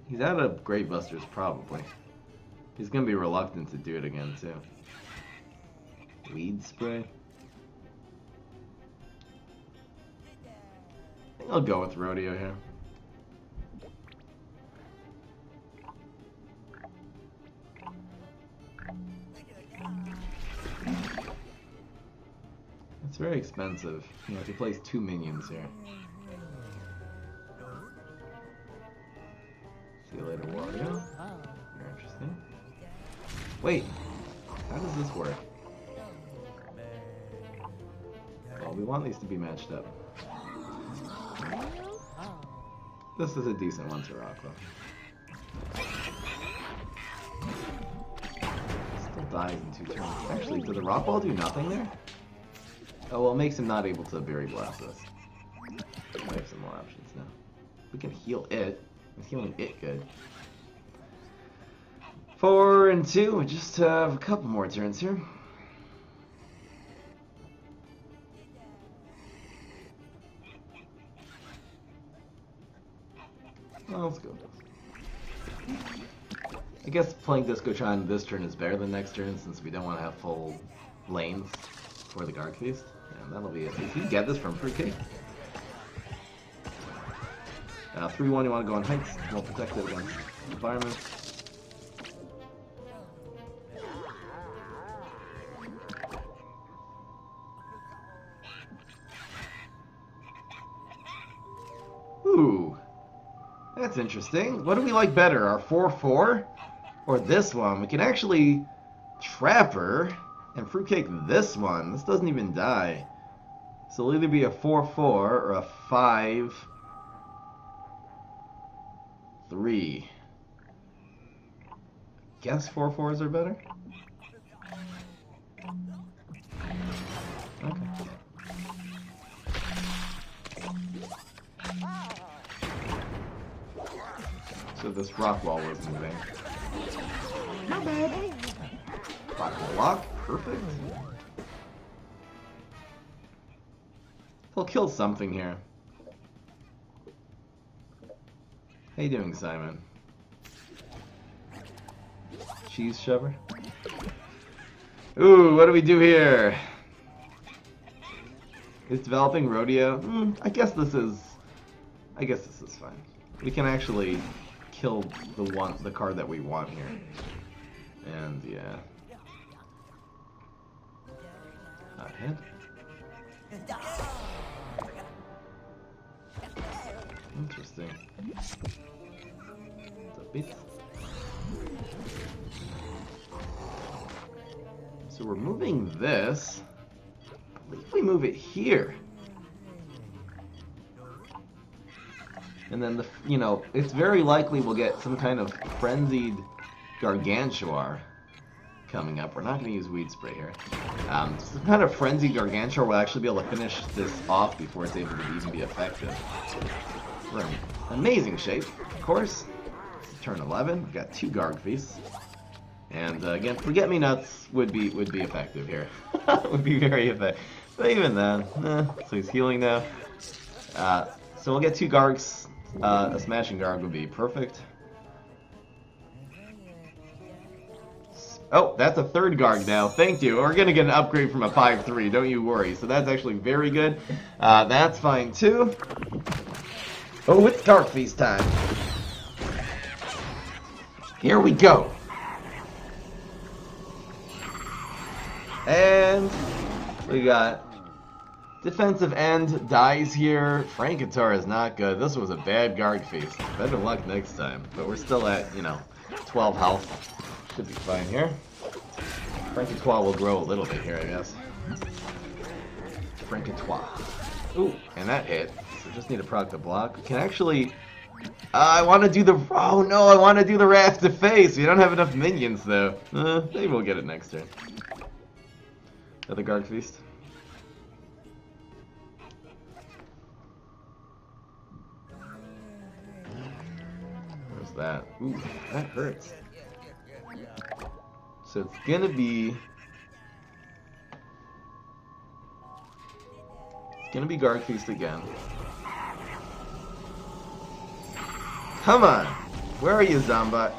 He's out of Great Busters, probably. He's gonna be reluctant to do it again, too. Weed Spray. I think I'll go with Rodeo here. It's very expensive. You know, if he plays 2 minions here. See you later, Wario. Very interesting. Wait, how does this work? Well, we want these to be matched up. This is a decent one to rock with. Still dies in 2 turns. Actually, did the rock ball do nothing there? Oh, well, it makes him not able to Berry Blast us. We have some more options now. We can heal it. He's healing it good. 4 and 2. We just have a couple more turns here. Well, let's go. I guess playing Discotron this turn is better than next turn since we don't want to have full lanes for the Guard Feast. And that'll be it. If you get this from Fruitcake. 3-1, you want to go on heights, well protected against environment. Ooh, that's interesting. What do we like better, our 4-4 or this one? We can actually trap her and Fruitcake this one. This doesn't even die. So it'll either be a 4-4 or a 5-3. Guess 4-4s are better? Okay. So this rock wall was moving. Not bad. Block, perfect. He'll kill something here. How you doing, Simon? Cheese shover? Ooh, what do we do here? Is developing rodeo? I guess this is fine. We can actually kill the card that we want here. And yeah. Not hit. Interesting. It's a bit. So we're moving this. What if we move it here? And then it's very likely we'll get some kind of frenzied Gargantuar coming up. We're not going to use Weed Spray here. Some kind of frenzied Gargantuar will actually be able to finish this off before it's able to even be effective. We're in amazing shape, of course. Turn 11. We've got 2 Garg Feasts. And again, Forget-Me-Nuts would be effective here. Would be very effective. But even then, so he's healing now. So we'll get 2 Gargs. A Smashing Garg would be perfect. Oh, that's a 3rd Garg now. Thank you. We're going to get an upgrade from a 5-3. Don't you worry. So that's actually very good. That's fine too. Oh, it's Dark Feast time. Here we go. And we got defensive end dies here. Frankatar is not good. This was a bad Garg Feast. Better luck next time. But we're still at, 12 health. Should be fine here. Frankatoire will grow a little bit here, I guess. Frankatoire. Ooh, and that hit. So just need to proc the block. We can actually... I want to do the... Oh no, I want to do the Wrath to Face. We don't have enough minions, though. Maybe we'll get it next turn. Another Garg Feast. Where's that? Ooh, that hurts. So it's gonna be... It's gonna be Garg Feast again. Come on! Where are you, Zombot?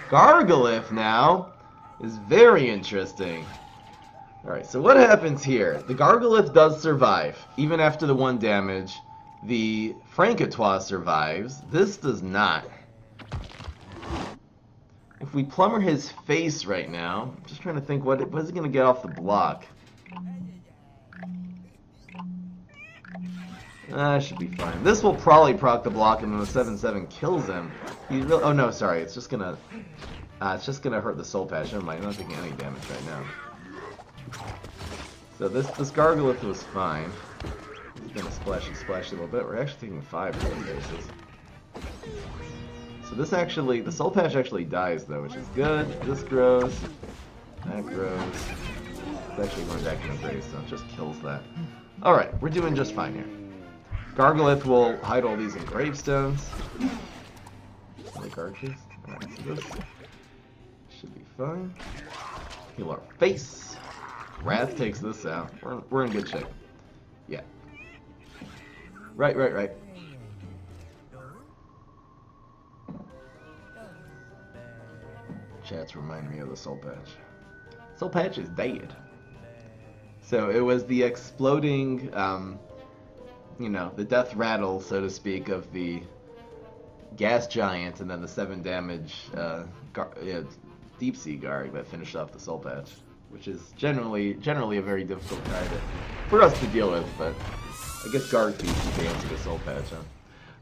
Gargolith now is very interesting. Alright, so what happens here? The Gargolith does survive, even after the 1 damage. The Frankatoire survives. This does not. If we plumber his face right now, I'm just trying to think what is he going to get off the block? Should be fine. This will probably proc the block and then the 7/7 kills him. Oh no, sorry, it's just gonna hurt the Soul Patch. Never mind, I'm not taking any damage right now. So this Gargolith was fine. He's gonna splash a little bit. We're actually taking 5 of those bases. So this actually, the Soul Patch actually dies though, which is good. This grows. That grows. It's actually going back in the gravestone. It just kills that. Alright, we're doing just fine here. Gargolith will hide all these in gravestones. Like arches. Alright, so this should be fine. Heal our face. Wrath takes this out. We're in good shape. Yeah. Right. Chats remind me of the Soul Patch. Soul Patch is dead. So it was the exploding, you know, the death rattle, so to speak, of the gas giant, and then the 7 damage deep sea guard that finished off the Soul Patch, which is generally a very difficult target for us to deal with, but I guess guard feats you can answer the Soul Patch, huh?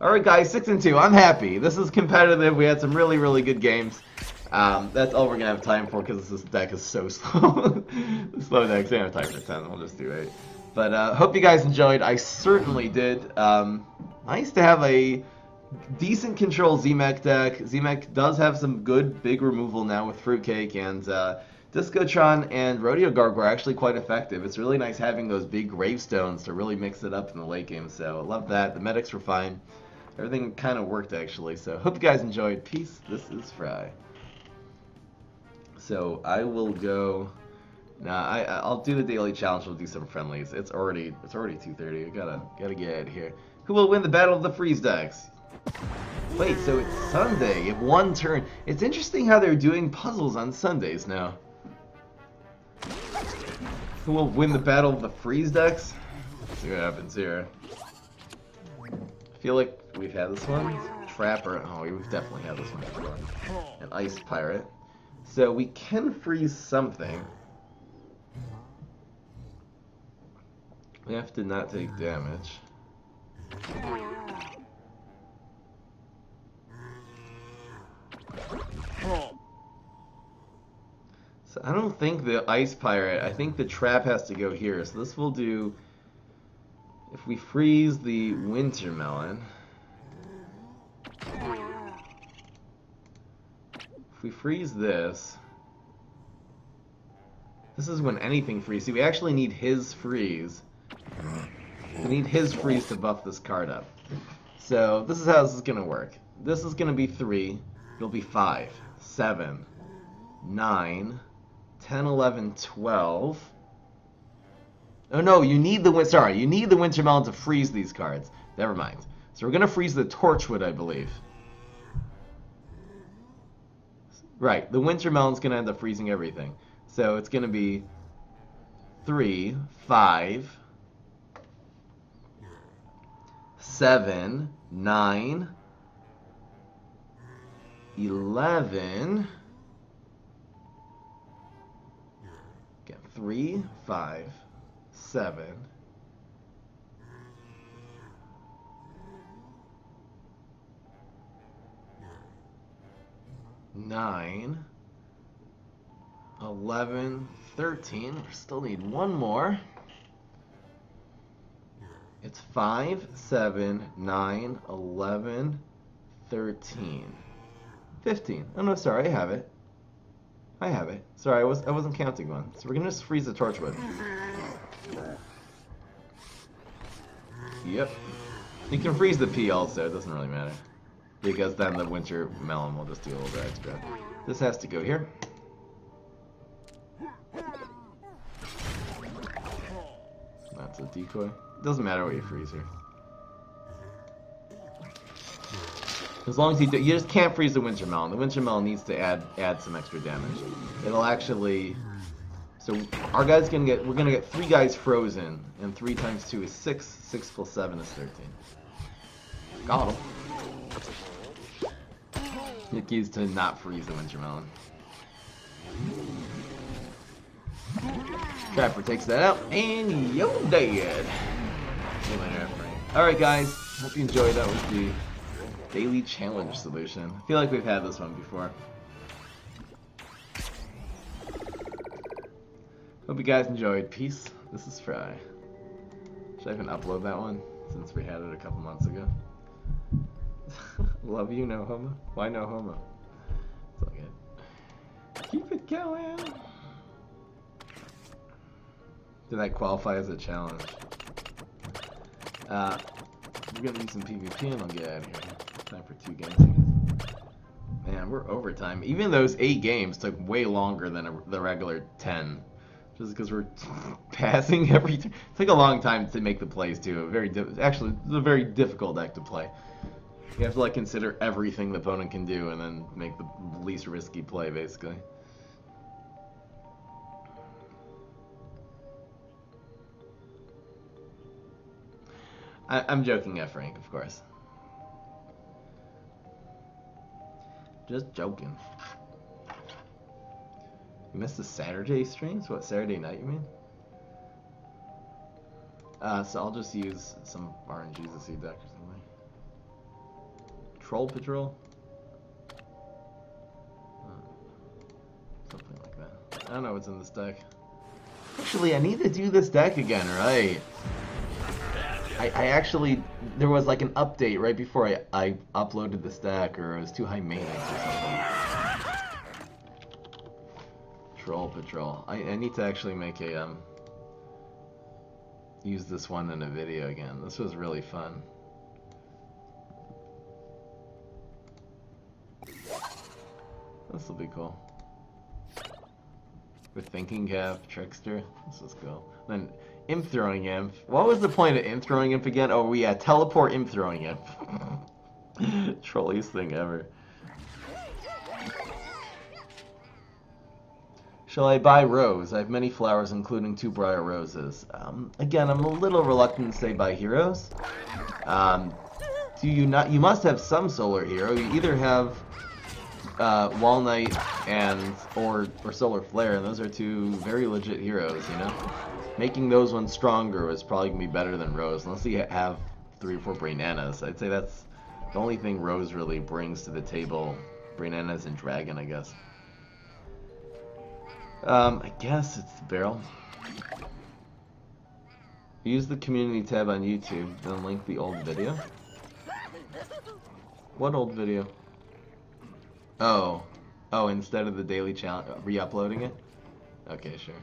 Alright guys, 6-2, I'm happy. This is competitive, we had some really good games. That's all we're gonna have time for because this deck is so slow. The slow decks, we don't have time for 10, we'll just do 8. But hope you guys enjoyed, I certainly did. Nice to have a decent control Z-Mech deck. Z-Mech does have some good big removal now with Fruitcake, and Discotron and Rodeo Garg were actually quite effective. It's really nice having those big gravestones to really mix it up in the late game, so I love that. The medics were fine. Everything kind of worked actually, so hope you guys enjoyed. Peace, this is Fry. So I will go. I'll do the daily challenge. We'll do some friendlies. It's already 2:30. I gotta get out of here. Who will win the battle of the freeze decks? Wait, so it's Sunday. You have one turn. It's interesting how they're doing puzzles on Sundays now. Who will win the battle of the freeze decks? Let's see what happens here. I feel like we've had this one. Trapper. Oh, we've definitely had this one before. An Ice Pirate. So we can freeze something. We have to not take damage. So I don't think the Ice Pirate, I think the trap has to go here. So this will do, if we freeze the Winter Melon. If we freeze this, this is when anything freezes. See, we actually need his freeze. We need his freeze to buff this card up. So this is how this is going to work. This is going to be 3. It'll be 5, 7, 9, 10, 11, 12. Oh no, you need the Winter Melon to freeze these cards. Never mind. So we're going to freeze the Torchwood, I believe. Right, the Winter Melon's going to end up freezing everything. So it's going to be 3, 5, 7, 9, 11. Again, 3, 5, 7. 9, 11, 13. We still need one more. It's 5, 7, 9, 11, 13, 15. Oh no, sorry, I have it. Sorry, I wasn't counting one. So we're gonna just freeze the Torchwood. Yep. You can freeze the P also, it doesn't really matter. Because then the Winter Melon will just do a little bit extra. This has to go here. That's a decoy. Doesn't matter what you freeze here. As long as you just can't freeze the Winter Melon. The Winter Melon needs to add some extra damage. It'll actually. So our guy's gonna get. We're gonna get 3 guys frozen, and 3 times 2 is 6. 6 plus 7 is 13. Got him. The key is to not freeze the Winter Melon. Trapper takes that out, and you're dead. Alright guys, hope you enjoyed. That was the daily challenge solution. I feel like we've had this one before. Hope you guys enjoyed. Peace. This is Fry. Should I even upload that one since we had it a couple months ago? Love you, no homo. Why no homo? It's all good. Keep it going. Did that qualify as a challenge? We're gonna need some PvP and I'll get out of here. Time for 2 games. Man, Man, we're overtime. Even those 8 games took way longer than the regular 10. Just because we're passing every turn. It took a long time to make the plays, too. Actually, it's a very difficult deck to play. You have to like consider everything the opponent can do and then make the least risky play, basically. I'm joking at Frank, of course. Just joking. You missed the Saturday streams? What, Saturday night, you mean? So I'll just use some RNGs to see deck or something. Troll Patrol? Something like that. I don't know what's in this deck. Actually, I need to do this deck again, right? I actually, there was like an update right before I uploaded this deck, or it was too high maintenance or something. Troll Patrol. I need to actually make a, use this one in a video again. This was really fun. This will be cool. With Thinking Cap, Trickster. This is cool. Then Imp Throwing Imp. What was the point of Imp Throwing Imp again? Oh yeah, teleport Imp Throwing Imp. Trolliest thing ever. Shall I buy Rose? I have many flowers, including 2 Briar Roses. Again, I'm a little reluctant to say buy Heroes. Do you not? You must have some Solar Hero. You either have Wall Knight or Solar Flare, and those are 2 very legit heroes, you know? Making those ones stronger is probably going to be better than Rose, unless you have 3 or 4 Brainanas. I'd say that's the only thing Rose really brings to the table. Brainanas and Dragon, I guess. I guess it's the barrel. Use the community tab on YouTube, then link the old video. What old video? Oh, instead of the daily challenge, re-uploading it? Okay, sure.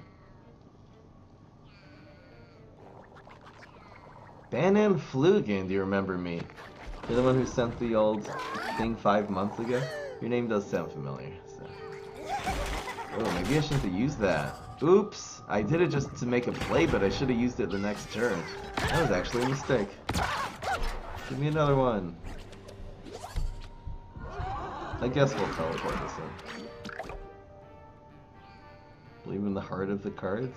Banan Flugan, do you remember me? You're the one who sent the old thing 5 months ago? Your name does sound familiar, so. Oh, maybe I shouldn't have used that. Oops, I did it just to make a play, but I should have used it the next turn. That was actually a mistake. Give me another one. I guess we'll teleport this in. Believe in the heart of the cards?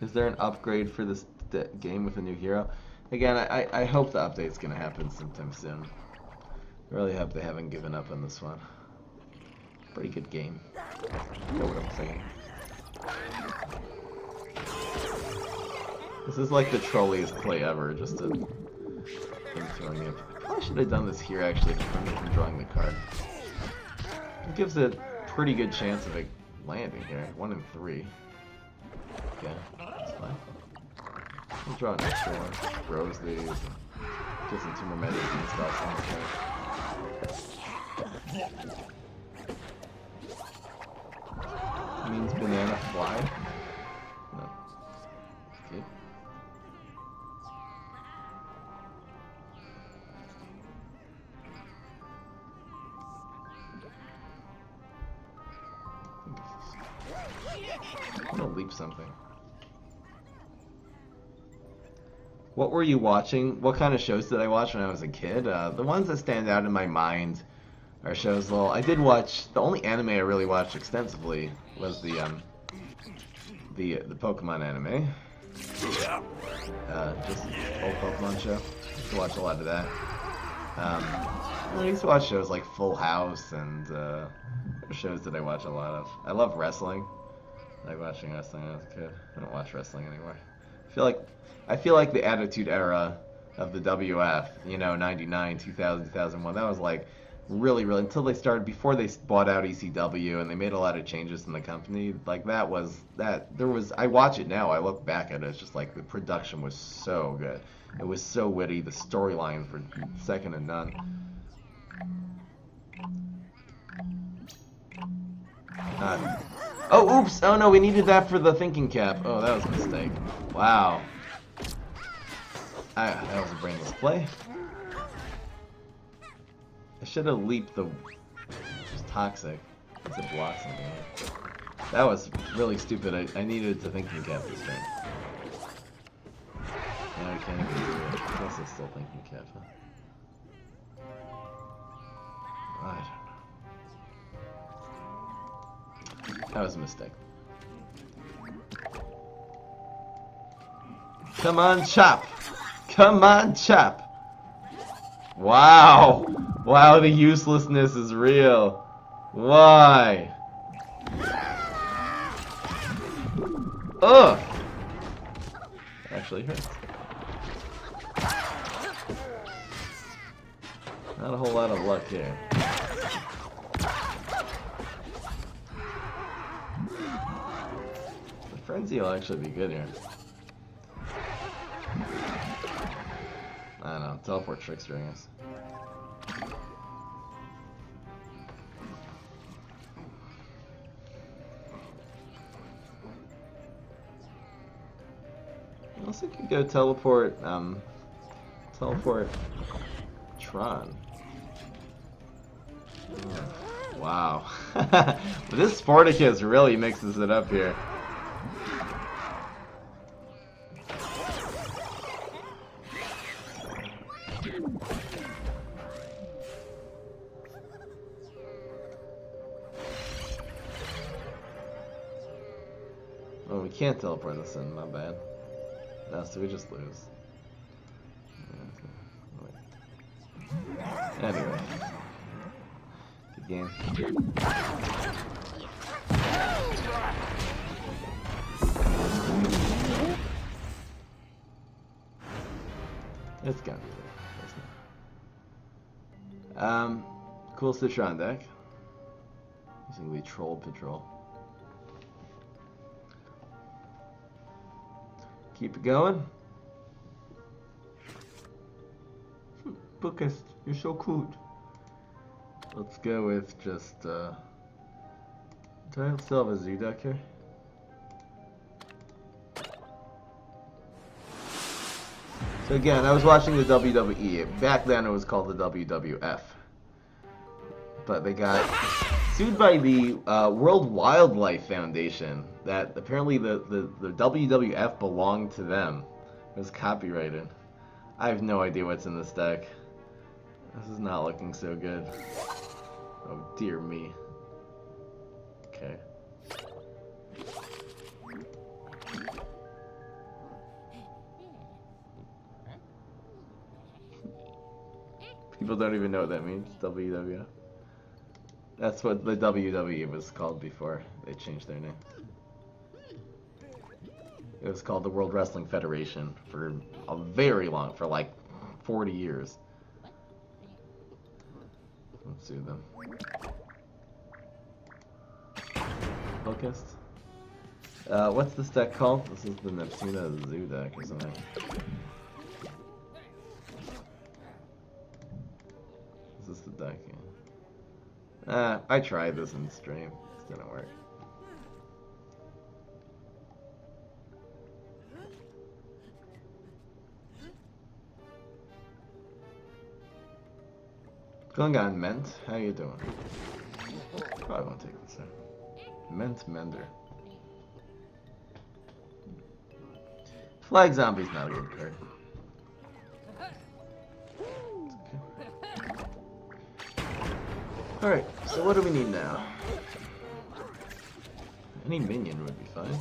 Is there an upgrade for this game with a new hero? Again, I hope the update's gonna happen sometime soon. I really hope they haven't given up on this one. Pretty good game. You know what I'm saying. This is like the trolliest play ever, just to... I'm throwing it. I probably should have done this here actually to prevent me from drawing the card. It gives a pretty good chance of it landing here. 1 in 3. Okay, that's fine. I'll draw an extra one. Rose these. Gives them 2 more medicine and stuff on the card. Means banana fly? No. Okay. I'm gonna leap something. What were you watching? What kind of shows did I watch when I was a kid? The ones that stand out in my mind are shows. Well, I did watch. The only anime I really watched extensively was the Pokemon anime. Just old Pokemon show. I used to watch a lot of that. I used to watch shows like Full House and shows that I watch a lot of. I love wrestling. I like watching wrestling when I was a kid. I don't watch wrestling anymore. I feel like the Attitude Era of the WF, you know, 99, 2000, 2001, that was like really, until they started, before they bought out ECW and they made a lot of changes in the company, like I watch it now, I look back at it, it's just like the production was so good. It was so witty, the storylines were second to none. Oh, oops! Oh no, we needed that for the thinking cap. Oh, that was a mistake. Wow. That was a brainless play. I should have leaped the... It's toxic. It's a block something. That was really stupid. I needed to thinking cap this turn. Now I can't even do it. I guess I'm still thinking cap, huh? I don't know. That was a mistake. Come on, chop! Come on, chop! Wow! Wow, the uselessness is real. Why? Ugh! Actually hurts. Not a whole lot of luck here. The frenzy will actually be good here. I don't know, teleport trickster, I guess. I also could go teleport, teleport Tron. Oh, wow. This Spartacus really mixes it up here. Oh, we can't teleport this in, my bad. No, so we just lose. Anyway. Good game. It's gonna be there. Cool Citron deck. Using the Troll Patrol. Keep it going. Bookist, you're so cute. Let's go with just, do I still have a Z deck here? So again, I was watching the WWE. Back then it was called the WWF. But they got sued by the World Wildlife Foundation. That apparently the WWF belonged to them. It was copyrighted. I have no idea what's in this deck. This is not looking so good. Oh dear me. Okay. People don't even know what that means, WWF. That's what the WWE was called before they changed their name. It was called the World Wrestling Federation for a very long, for like 40 years. Let's sue them. Focused. What's this deck called? This is the Neptuna Zoo deck or something. Is this the deck? Yeah. I tried this in stream. It didn't work. Going on, Ment. How you doing? Probably won't take this. Ment Mender. Flag Zombie's not a good card. Okay. Alright, so what do we need now? Any minion would be fine.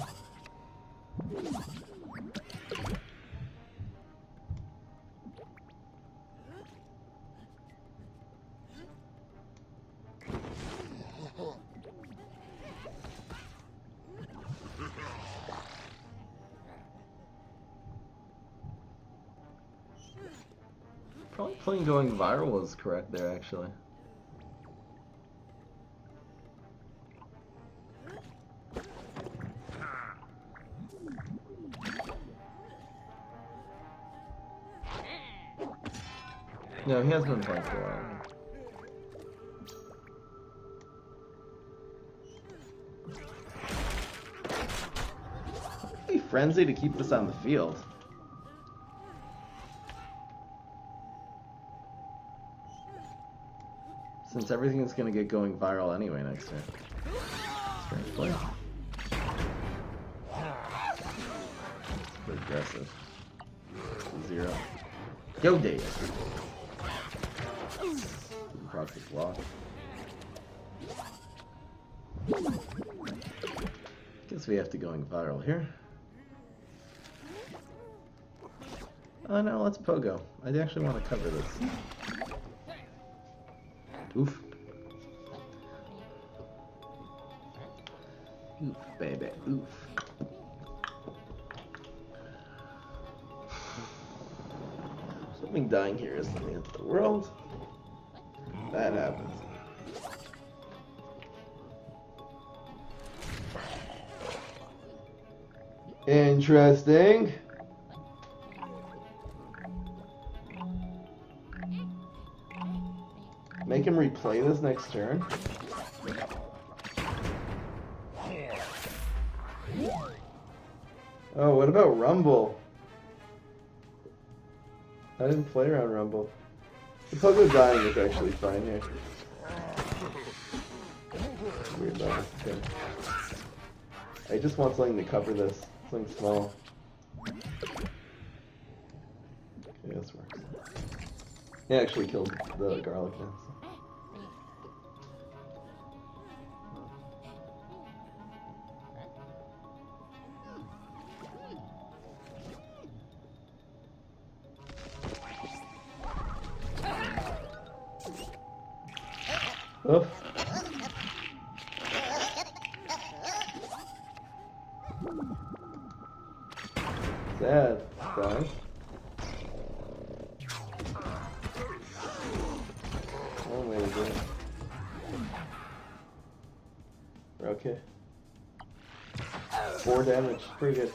Probably playing going viral is correct there, actually. No, he has been playing for a while. Be frenzy to keep this on the field. Since everything's gonna get going viral anyway next turn. Strength play. Pretty aggressive. 0. Go Dave! Project block. Guess we have to going viral here. Oh no, let's pogo. I actually want to cover this. Oof. Oof, baby, oof. Something dying here isn't the end of the world. That happens. Interesting. Make him replay this next turn. Oh, what about Rumble? I didn't play around Rumble. The Pogo dying is actually fine here. Weird though. Okay. I just want something to cover this. Something small. Okay, this works. He actually killed the garlic now. Oh. Sad. Dying. Oh my god. We're okay. 4 damage. Pretty good.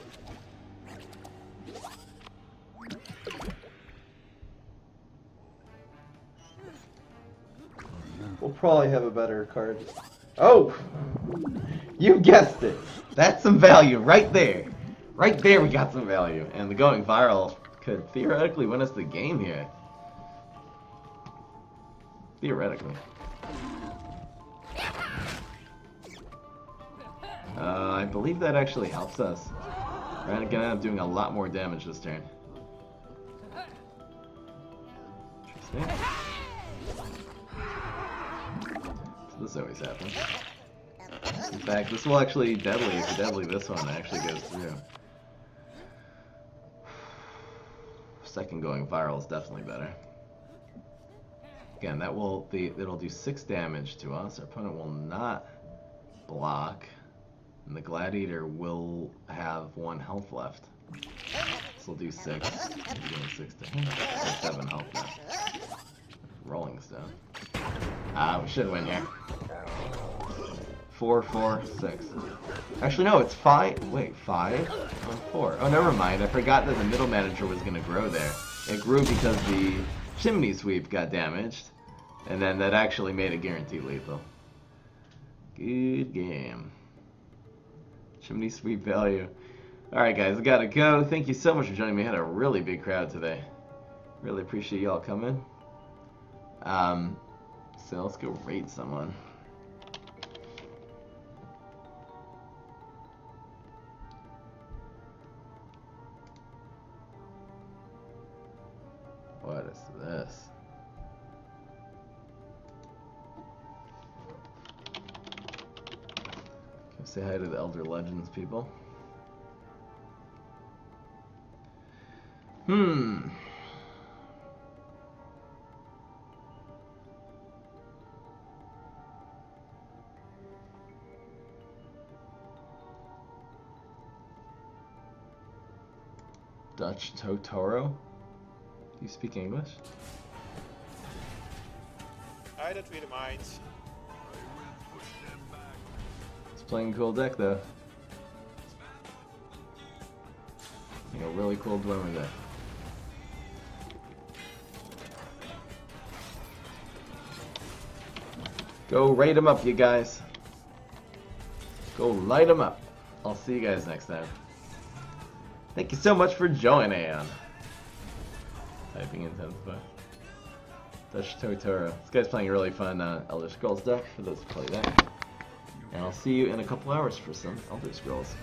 We'll probably have a better card. Oh! You guessed it! That's some value right there! Right there we got some value. And the going viral could theoretically win us the game here. Theoretically. I believe that actually helps us. We're gonna end up doing a lot more damage this turn. Interesting. This always happens. In fact, this will actually deadly if you deadly this one actually goes through. Second going viral is definitely better. Again, that will it'll do 6 damage to us. Our opponent will not block, and the gladiator will have 1 health left. This will do 6. Doing 6 to him. 7 health left. Rolling stone. We should win here. 4, 4, 6. Actually, no, it's 5. Wait, 5 on 4. Oh, never mind. I forgot that the middle manager was going to grow there. It grew because the chimney sweep got damaged, and then that actually made it guaranteed lethal. Good game. Chimney sweep value. Alright, guys, I gotta go. Thank you so much for joining me. I had a really big crowd today. Really appreciate y'all coming. So let's go raid someone. What is this? Can I say hi to the Elder Legends people? Dutch Totoro? Do you speak English? I don't really mind. It's playing a cool deck though. Like a really cool dweller deck. Go raid them up, you guys. Go light them up. I'll see you guys next time. Thank you so much for joining. Typing intensify. Dash Totoro. This guy's playing a really fun Elder Scrolls deck for those who play that. And I'll see you in a couple hours for some Elder Scrolls.